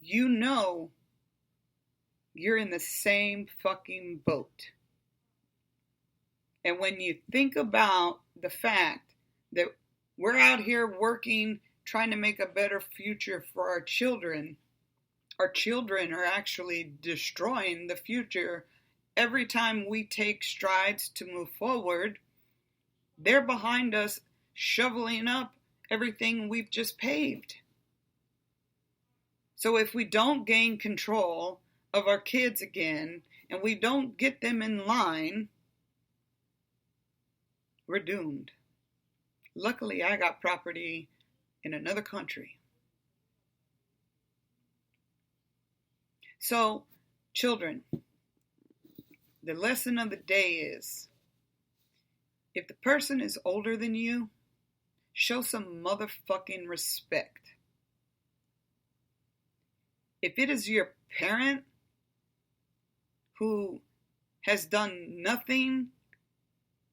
you know you're in the same fucking boat. And when you think about the fact that we're out here working, trying to make a better future for our children are actually destroying the future. Every time we take strides to move forward, they're behind us shoveling up everything we've just paved. So if we don't gain control of our kids again, and we don't get them in line, we're doomed. Luckily, I got property in another country. So, children, the lesson of the day is, if the person is older than you, show some motherfucking respect. If it is your parent who has done nothing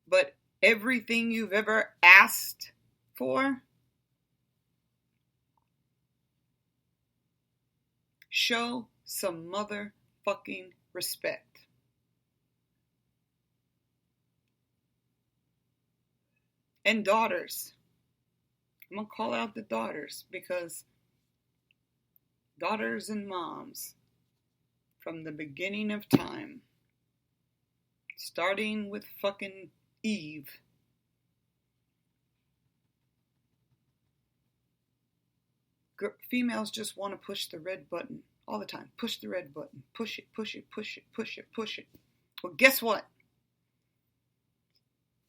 but everything you've ever asked for, show some motherfucking respect. And daughters. I'm going to call out the daughters, because daughters and moms, from the beginning of time, starting with fucking Eve, females just want to push the red button all the time. Push the red button. Push it, push it, push it, push it, push it. Well, guess what?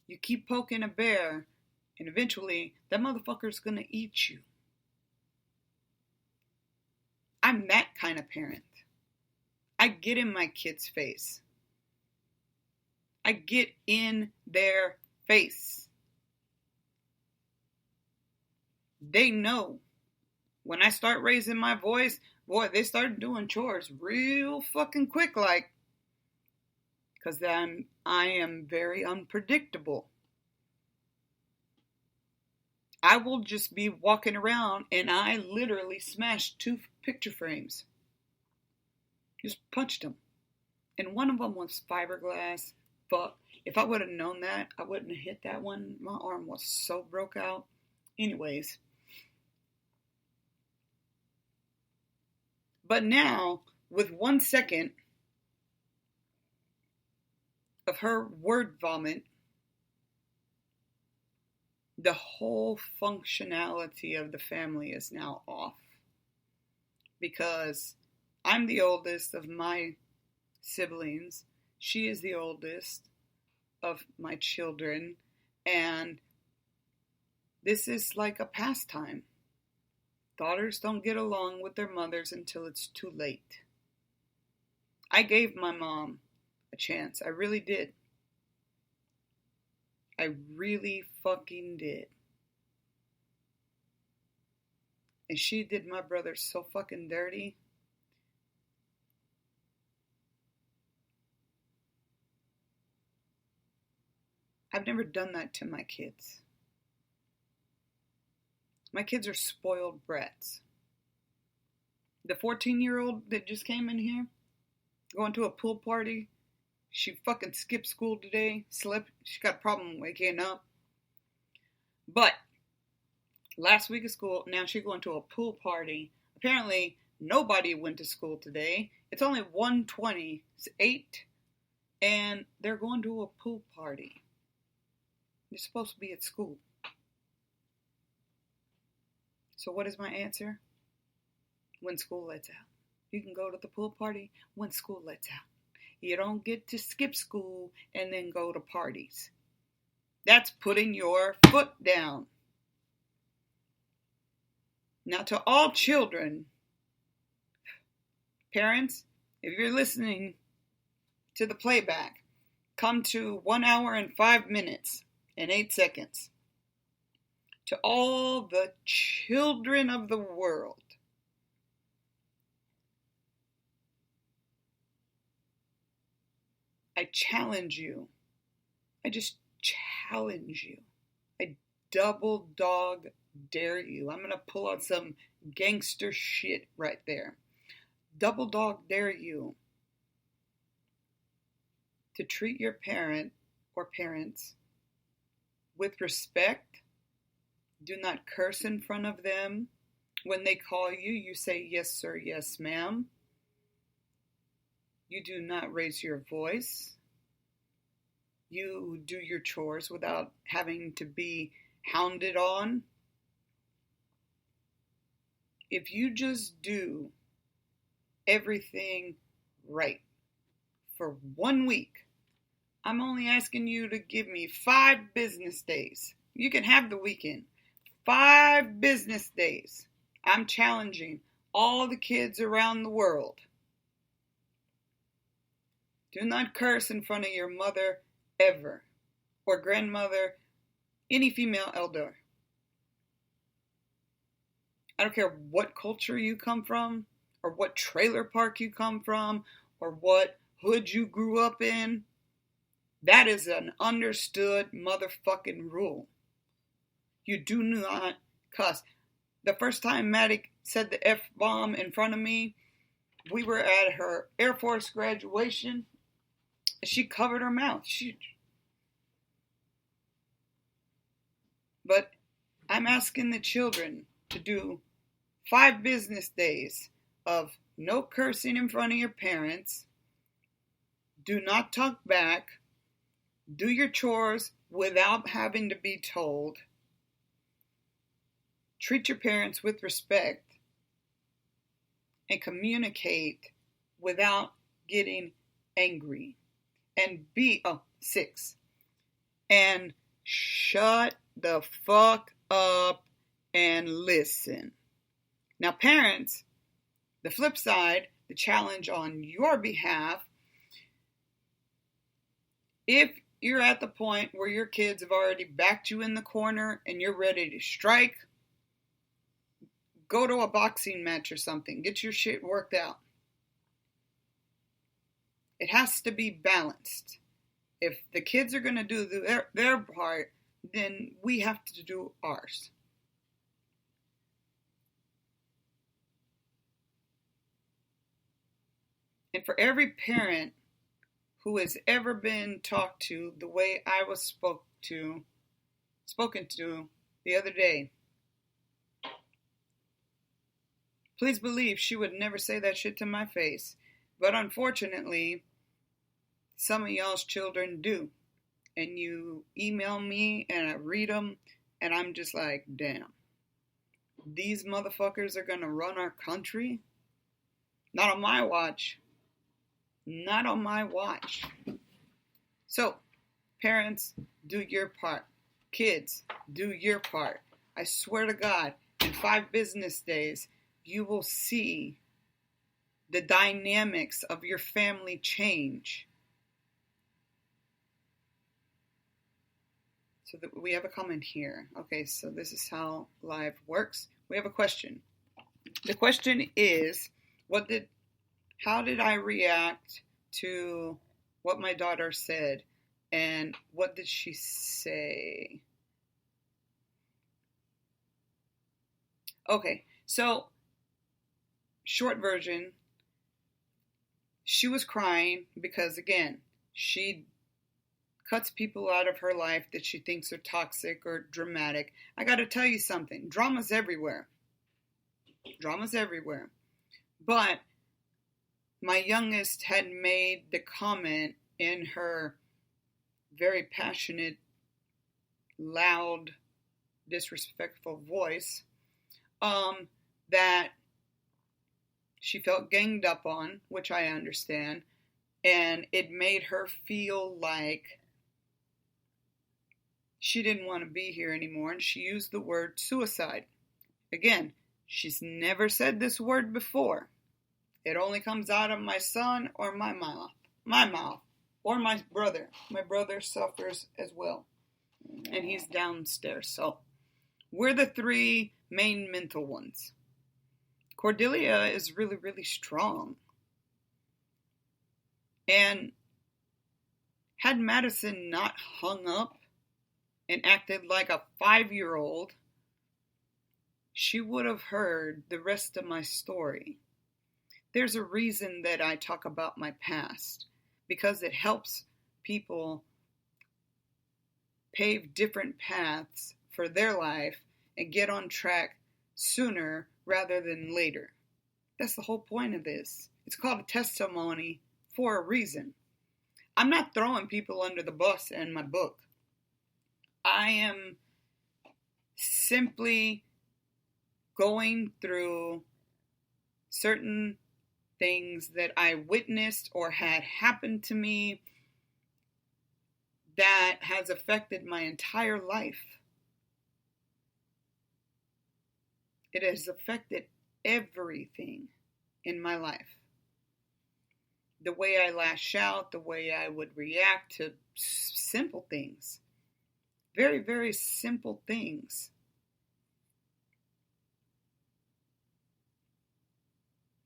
You keep poking a bear, and eventually that motherfucker's gonna eat you. I'm that kind of parent. I get in my kid's face. I get in their face. They know. When I start raising my voice, boy, they start doing chores real fucking quick, like, because I am very unpredictable. I will just be walking around and I literally smashed 2 picture frames. Just punched them. And one of them was fiberglass. Fuck. If I would have known that, I wouldn't have hit that one. My arm was so broke out. Anyways. But now, with 1 second of her word vomit, the whole functionality of the family is now off. Because I'm the oldest of my siblings. She is the oldest of my children. And this is like a pastime. Daughters don't get along with their mothers until it's too late. I gave my mom a chance. I really did. I really fucking did. And she did my brother so fucking dirty. I've never done that to my kids. My kids are spoiled brats. The 14-year-old that just came in here, going to a pool party, she fucking skipped school today, slept. She got a problem waking up. But last week of school, now she's going to a pool party. Apparently, nobody went to school today. It's only 1:20. It's 8. And they're going to a pool party. You're supposed to be at school. So what is my answer? When school lets out. You can go to the pool party when school lets out. You don't get to skip school and then go to parties. That's putting your foot down. Now, to all children, parents, if you're listening to the playback, come to 1 hour and 5 minutes and 8 seconds. To all the children of the world, I challenge you. I just challenge you. I double dog dare you. I'm going to pull out some gangster shit right there. Double dog dare you to treat your parent or parents with respect. Do not curse in front of them. When they call you, you say, yes, sir, yes, ma'am. You do not raise your voice. You do your chores without having to be hounded on. If you just do everything right for 1 week, I'm only asking you to give me 5 business days. You can have the weekend. 5 business days. I'm challenging all the kids around the world. Do not curse in front of your mother ever, or grandmother, any female elder. I don't care what culture you come from, or what trailer park you come from, or what hood you grew up in. That is an understood motherfucking rule. You do not cuss. The first time Maddie said the F-bomb in front of me, we were at her Air Force graduation. She covered her mouth. But I'm asking the children to do 5 business days of no cursing in front of your parents. Do not talk back. Do your chores without having to be told. Treat your parents with respect. And communicate without getting angry. And 6. And shut the fuck up and listen. Now, parents, the flip side, the challenge on your behalf, if you're at the point where your kids have already backed you in the corner and you're ready to strike, go to a boxing match or something. Get your shit worked out. It has to be balanced. If the kids are going to do their part, then we have to do ours. And for every parent who has ever been talked to the way I was spoken to the other day, please believe she would never say that shit to my face. But unfortunately, some of y'all's children do. And you email me and I read them and I'm just like, damn. These motherfuckers are gonna run our country? Not on my watch. Not on my watch. So, parents, do your part. Kids, do your part. I swear to God, in 5 business days, you will see the dynamics of your family change. So we have a comment here. Okay, so this is how live works. We have a question. The question is, how did I react to what my daughter said? And what did she say? Okay, so short version, she was crying because, again, she cuts people out of her life that she thinks are toxic or dramatic. I got to tell you something. Drama's everywhere. Drama's everywhere. But my youngest had made the comment in her very passionate, loud, disrespectful voice that she felt ganged up on, which I understand, and it made her feel like she didn't want to be here anymore, and she used the word suicide. Again, She's never said this word before. It only comes out of my son or my mouth. My mouth. Or my brother. My brother suffers as well. And he's downstairs. So we're the three main mental ones. Cordelia is really, really strong. And had Madison not hung up and acted like a 5-year-old, she would have heard the rest of my story. There's a reason that I talk about my past, because it helps people pave different paths for their life and get on track sooner rather than later. That's the whole point of this. It's called a testimony for a reason. I'm not throwing people under the bus in my book. I am simply going through certain things that I witnessed or had happened to me that has affected my entire life. It has affected everything in my life. The way I lash out, the way I would react to simple things. Very, very simple things.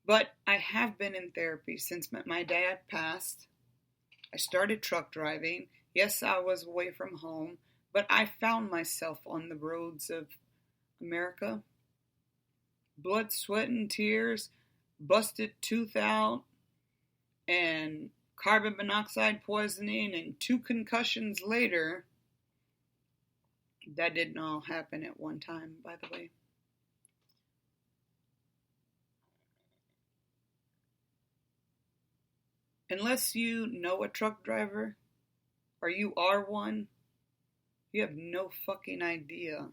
But I have been in therapy since my dad passed. I started truck driving. Yes, I was away from home, but I found myself on the roads of America. Blood, sweat, and tears, busted tooth out, and carbon monoxide poisoning, and 2 concussions later. That didn't all happen at one time, by the way. Unless you know a truck driver, or you are one, you have no fucking idea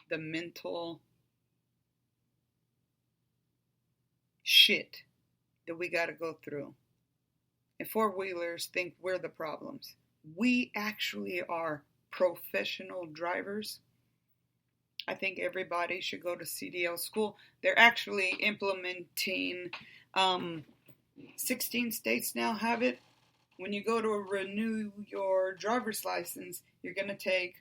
the mental shit that we gotta go through. And four-wheelers think we're the problems. We actually are professional drivers. I think everybody should go to CDL school. They're actually implementing 16 states now have it. When you go to renew your driver's license, you're going to take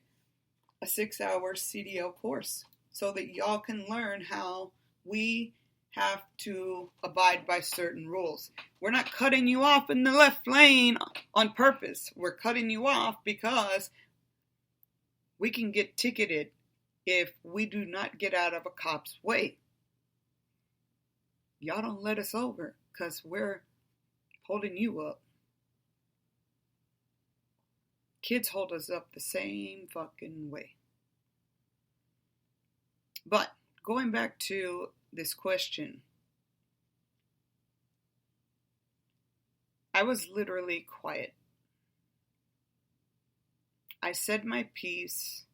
a 6-hour CDL course so that y'all can learn how we have to abide by certain rules. We're not cutting you off in the left lane on purpose. We're cutting you off because we can get ticketed if we do not get out of a cop's way. Y'all don't let us over because we're holding you up. Kids hold us up the same fucking way. But going back to this question, I was literally quiet. I said my piece.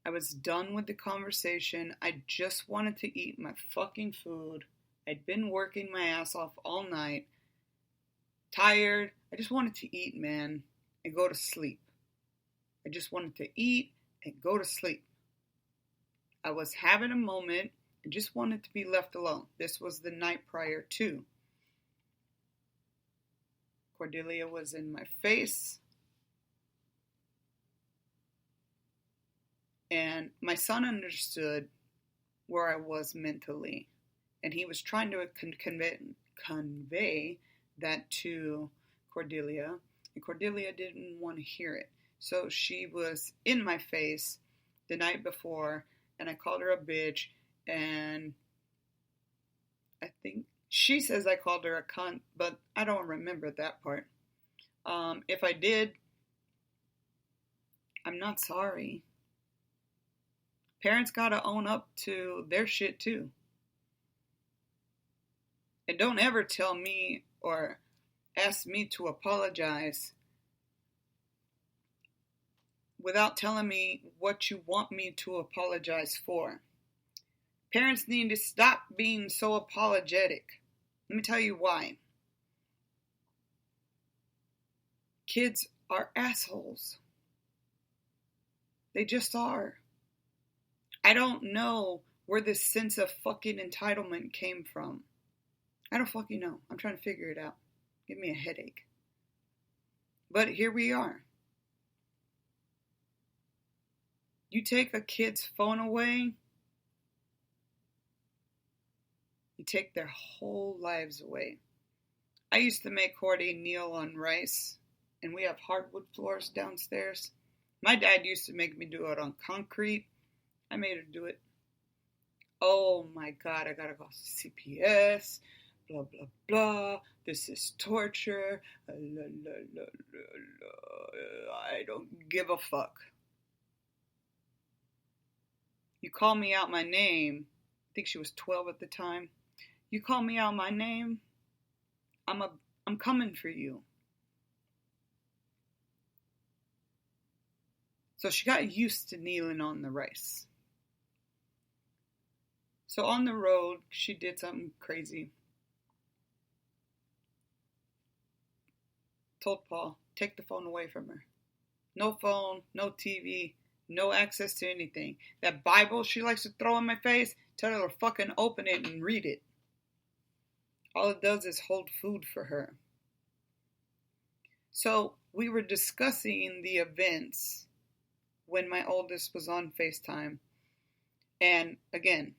I was done with the conversation. I just wanted to eat my fucking food. I'd been working my ass off all night. Tired. I just wanted to eat, man, and go to sleep. I just wanted to eat and go to sleep. I was having a moment. I just wanted to be left alone. This was the night prior to. Cordelia was in my face. And my son understood where I was mentally. And he was trying to convey that to Cordelia. And Cordelia didn't want to hear it. So she was in my face the night before. And I called her a bitch. And I think she says I called her a cunt. But I don't remember that part. If I did, I'm not sorry. Parents gotta own up to their shit too. And don't ever tell me or ask me to apologize without telling me what you want me to apologize for. Parents need to stop being so apologetic. Let me tell you why. Kids are assholes. They just are. I don't know where this sense of fucking entitlement came from. I don't fucking know. I'm trying to figure it out. Give me a headache. But here we are. You take a kid's phone away, you take their whole lives away. I used to make Cordy kneel on rice, and we have hardwood floors downstairs. My dad used to make me do it on concrete. I made her do it. Oh my God, I gotta go to CPS, blah, blah, blah. This is torture. La, la, la, la. I don't give a fuck. You call me out my name. I think she was 12 at the time. You call me out my name, I'm coming for you. So she got used to kneeling on the rice. So on the road, she did something crazy. Told Paul, take the phone away from her. No phone, no TV, no access to anything. That Bible she likes to throw in my face, tell her to fucking open it and read it. All it does is hold food for her. So we were discussing the events when my oldest was on FaceTime. And again,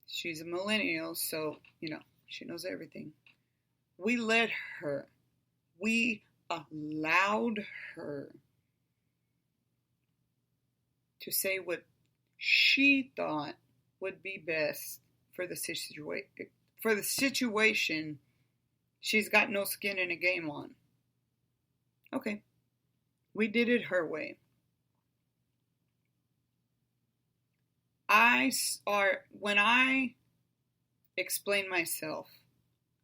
she's a millennial, so, she knows everything. We let her. We allowed her to say what she thought would be best for the situation she's got no skin in the game on. Okay. We did it her way. When I explain myself,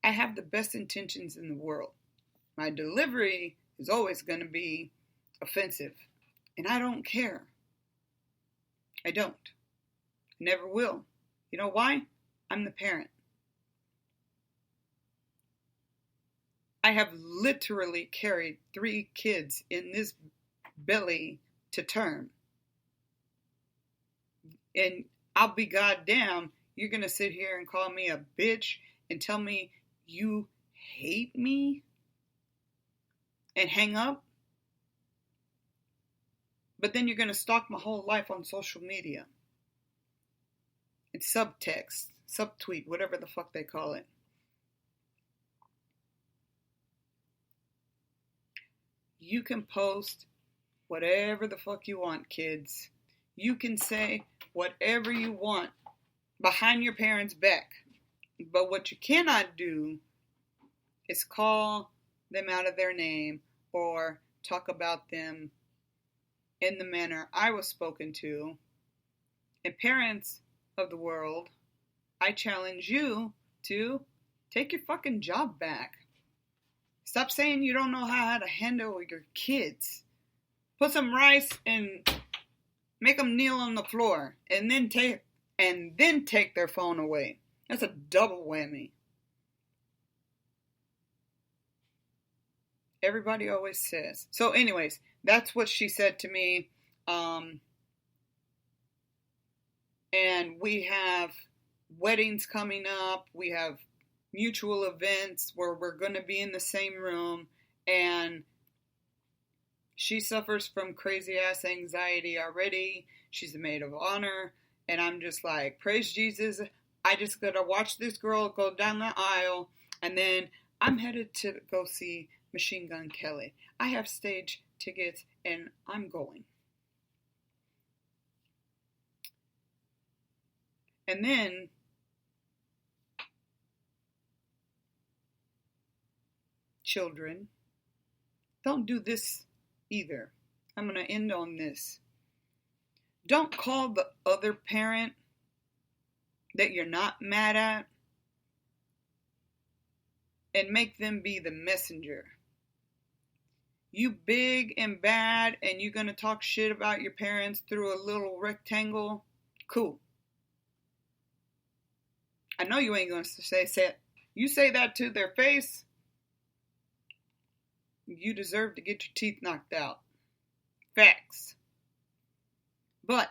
I have the best intentions in the world. My delivery is always going to be offensive, and I don't care. I don't. Never will. You know why? I'm the parent. I have literally carried 3 kids in this belly to term. And I'll be goddamn, you're going to sit here and call me a bitch and tell me you hate me and hang up? But then you're going to stalk my whole life on social media. It's subtext, subtweet, whatever the fuck they call it. You can post whatever the fuck you want, kids. You can say whatever you want behind your parents' back. But what you cannot do is call them out of their name or talk about them in the manner I was spoken to. And parents of the world, I challenge you to take your fucking job back. Stop saying you don't know how to handle your kids. Put some rice and make them kneel on the floor and then take their phone away. That's a double whammy. Everybody always says. So anyways, that's what she said to me. And we have weddings coming up. We have mutual events where we're going to be in the same room. And she suffers from crazy ass anxiety already. She's a maid of honor. And I'm just like, praise Jesus. I just got to watch this girl go down the aisle. And then I'm headed to go see Machine Gun Kelly. I have stage tickets and I'm going. And then children, don't do this either. I'm going to end on this. Don't call the other parent that you're not mad at and make them be the messenger. You big and bad and you're going to talk shit about your parents through a little rectangle? Cool. I know you ain't going to say you say that to their face, you deserve to get your teeth knocked out. Facts. But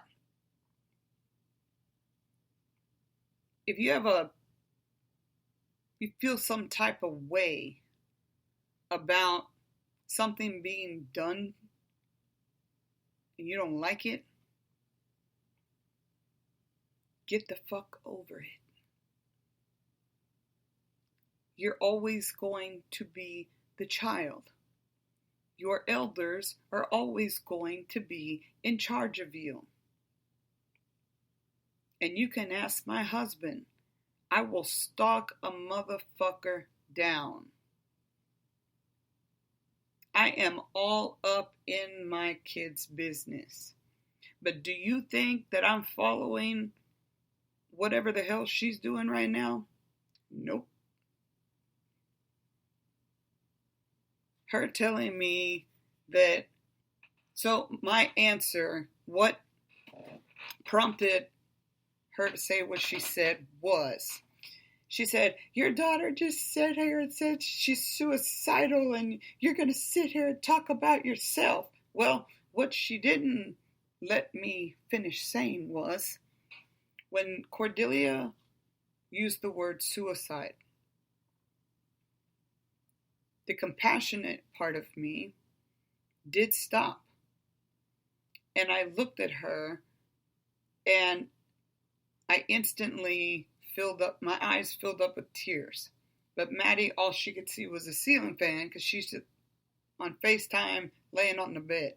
if you feel some type of way about something being done and you don't like it, get the fuck over it. You're always going to be the child. Your elders are always going to be in charge of you. And you can ask my husband, I will stalk a motherfucker down. I am all up in my kid's business. But do you think that I'm following whatever the hell she's doing right now? Nope. Her telling me that, so my answer, what prompted her to say what she said was, she said, your daughter just sat here and said she's suicidal and you're going to sit here and talk about yourself. Well, what she didn't let me finish saying was, when Cordelia used the word suicide, the compassionate part of me did stop. And I looked at her and I instantly my eyes filled up with tears. But Maddie, all she could see was a ceiling fan because she's on FaceTime laying on the bed.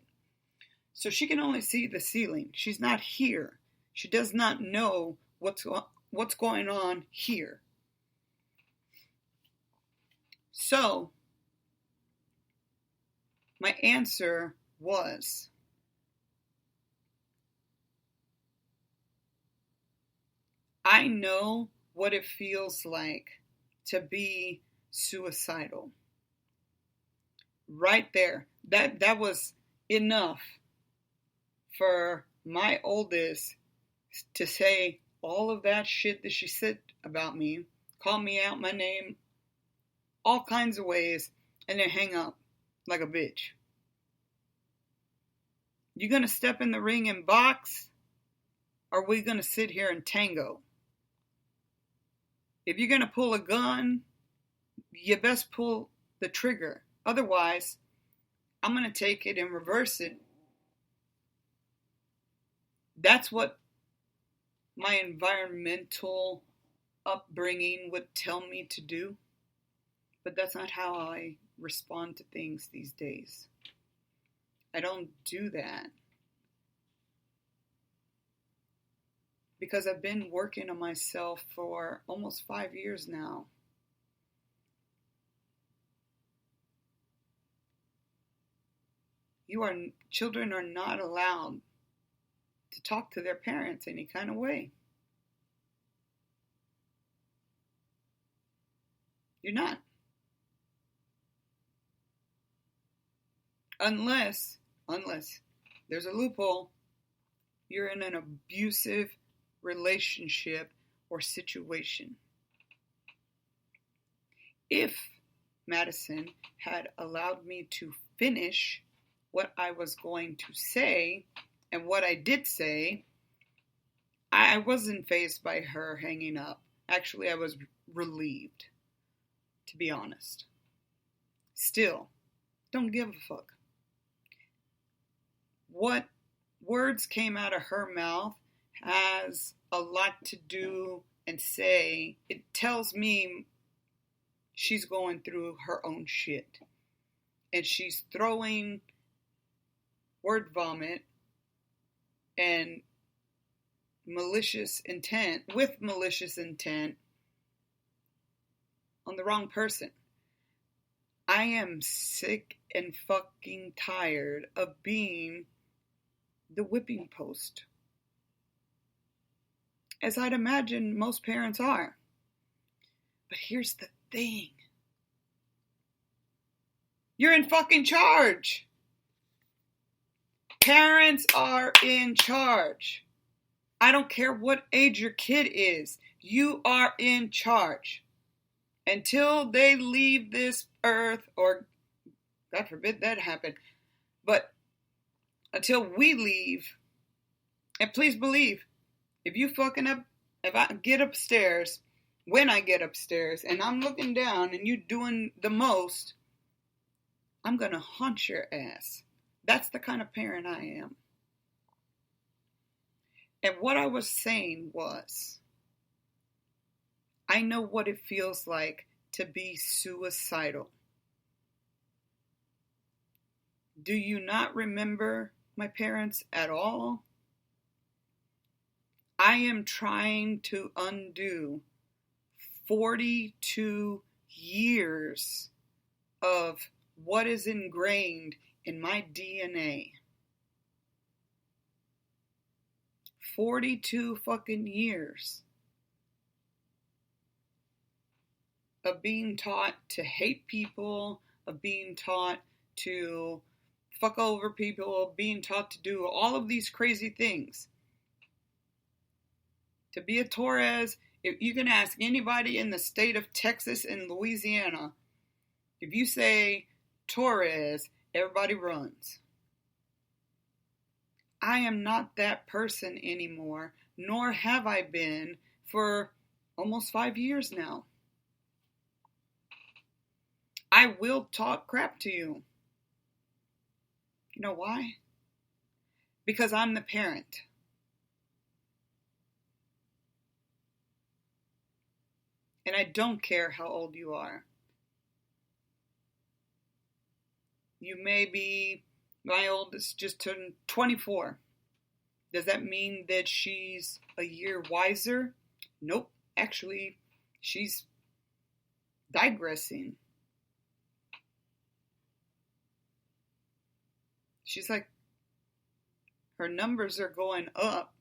So she can only see the ceiling. She's not here. She does not know what's going on here. So my answer was, I know what it feels like to be suicidal. Right there. That was enough for my oldest to say all of that shit that she said about me, call me out my name, all kinds of ways, and then hang up like a bitch. You gonna step in the ring and box? Or are we gonna sit here and tango? If you're going to pull a gun, you best pull the trigger. Otherwise, I'm going to take it and reverse it. That's what my environmental upbringing would tell me to do. But that's not how I respond to things these days. I don't do that. Because I've been working on myself for almost 5 years now. Children are not allowed to talk to their parents any kind of way. You're not. Unless there's a loophole, you're in an abusive relationship or situation. If Madison had allowed me to finish what I was going to say and what I did say, I wasn't fazed by her hanging up. Actually, I was relieved, to be honest. Still, don't give a fuck. What words came out of her mouth has a lot to do and say. It tells me she's going through her own shit. And she's throwing word vomit and malicious intent on the wrong person. I am sick and fucking tired of being the whipping post. As I'd imagine most parents are. But here's the thing. You're in fucking charge. Parents are in charge. I don't care what age your kid is. You are in charge. Until they leave this earth, or God forbid that happen, but until we leave, and please believe, if you fucking up If I get upstairs, when I get upstairs and I'm looking down and you doing the most, I'm going to haunt your ass. That's the kind of parent I am. And what I was saying was, I know what it feels like to be suicidal. Do you not remember my parents at all? I am trying to undo 42 years of what is ingrained in my DNA. 42 fucking years of being taught to hate people, of being taught to fuck over people, being taught to do all of these crazy things. To be a Torres, if you can ask anybody in the state of Texas and Louisiana, if you say Torres, everybody runs. I am not that person anymore, nor have I been for almost 5 years now. I will talk crap to you. You know why? Because I'm the parent. And I don't care how old you are. You may be, my oldest just turned 24. Does that mean that she's a year wiser? Nope. Actually, she's digressing. She's like, her numbers are going up,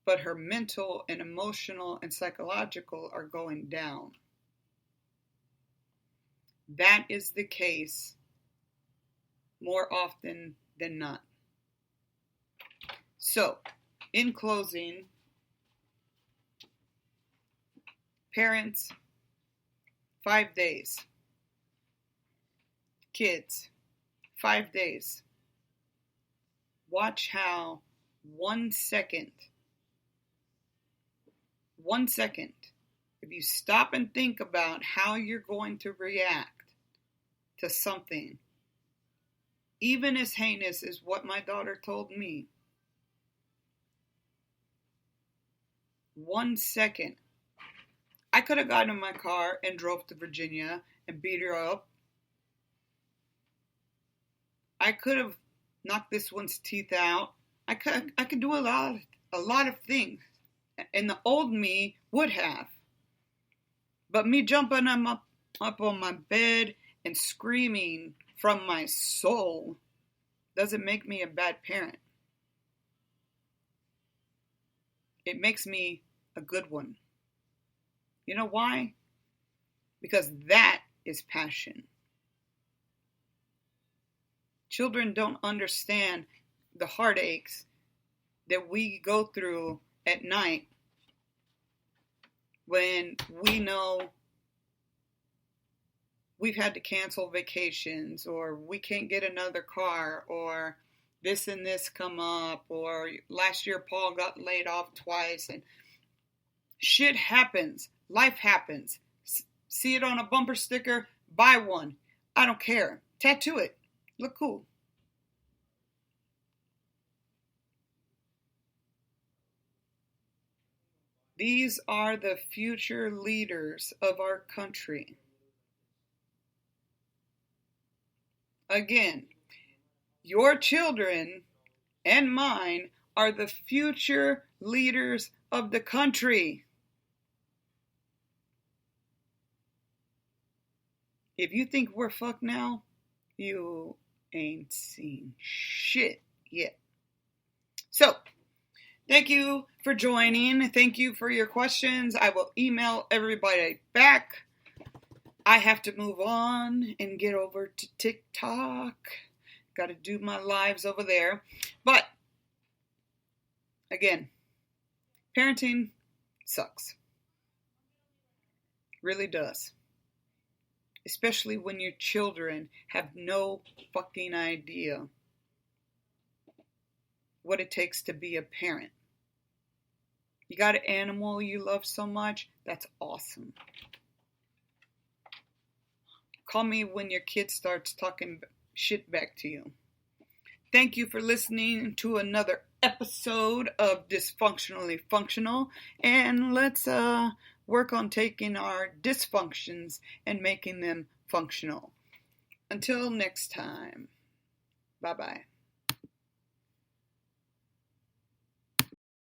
but her mental and emotional and psychological are going down. That is the case more often than not. So, in closing, parents, 5 days. Kids, 5 days. Watch how 1 second, if you stop and think about how you're going to react to something, even as heinous as what my daughter told me, 1 second. I could have gotten in my car and drove to Virginia and beat her up. I could have knocked this one's teeth out. I could do a lot of things. And the old me would have. But me jumping up on my bed and screaming from my soul doesn't make me a bad parent. It makes me a good one. You know why? Because that is passion. Children don't understand the heartaches that we go through at night when we know we've had to cancel vacations, or we can't get another car, or this and this come up, or last year Paul got laid off twice, and shit happens. Life happens. See it on a bumper sticker? Buy one. I don't care. Tattoo it. Look cool. These are the future leaders of our country. Again, your children and mine are the future leaders of the country. If you think we're fucked now, you ain't seen shit yet. So, thank you for joining. Thank you for your questions. I will email everybody back. I have to move on and get over to TikTok. Got to do my lives over there. But, again, parenting sucks. Really does. Especially when your children have no fucking idea what it takes to be a parent. You got an animal you love so much? That's awesome. Call me when your kid starts talking shit back to you. Thank you for listening to another episode of Dysfunctionally Functional, and let's work on taking our dysfunctions and making them functional. Until next time, bye-bye.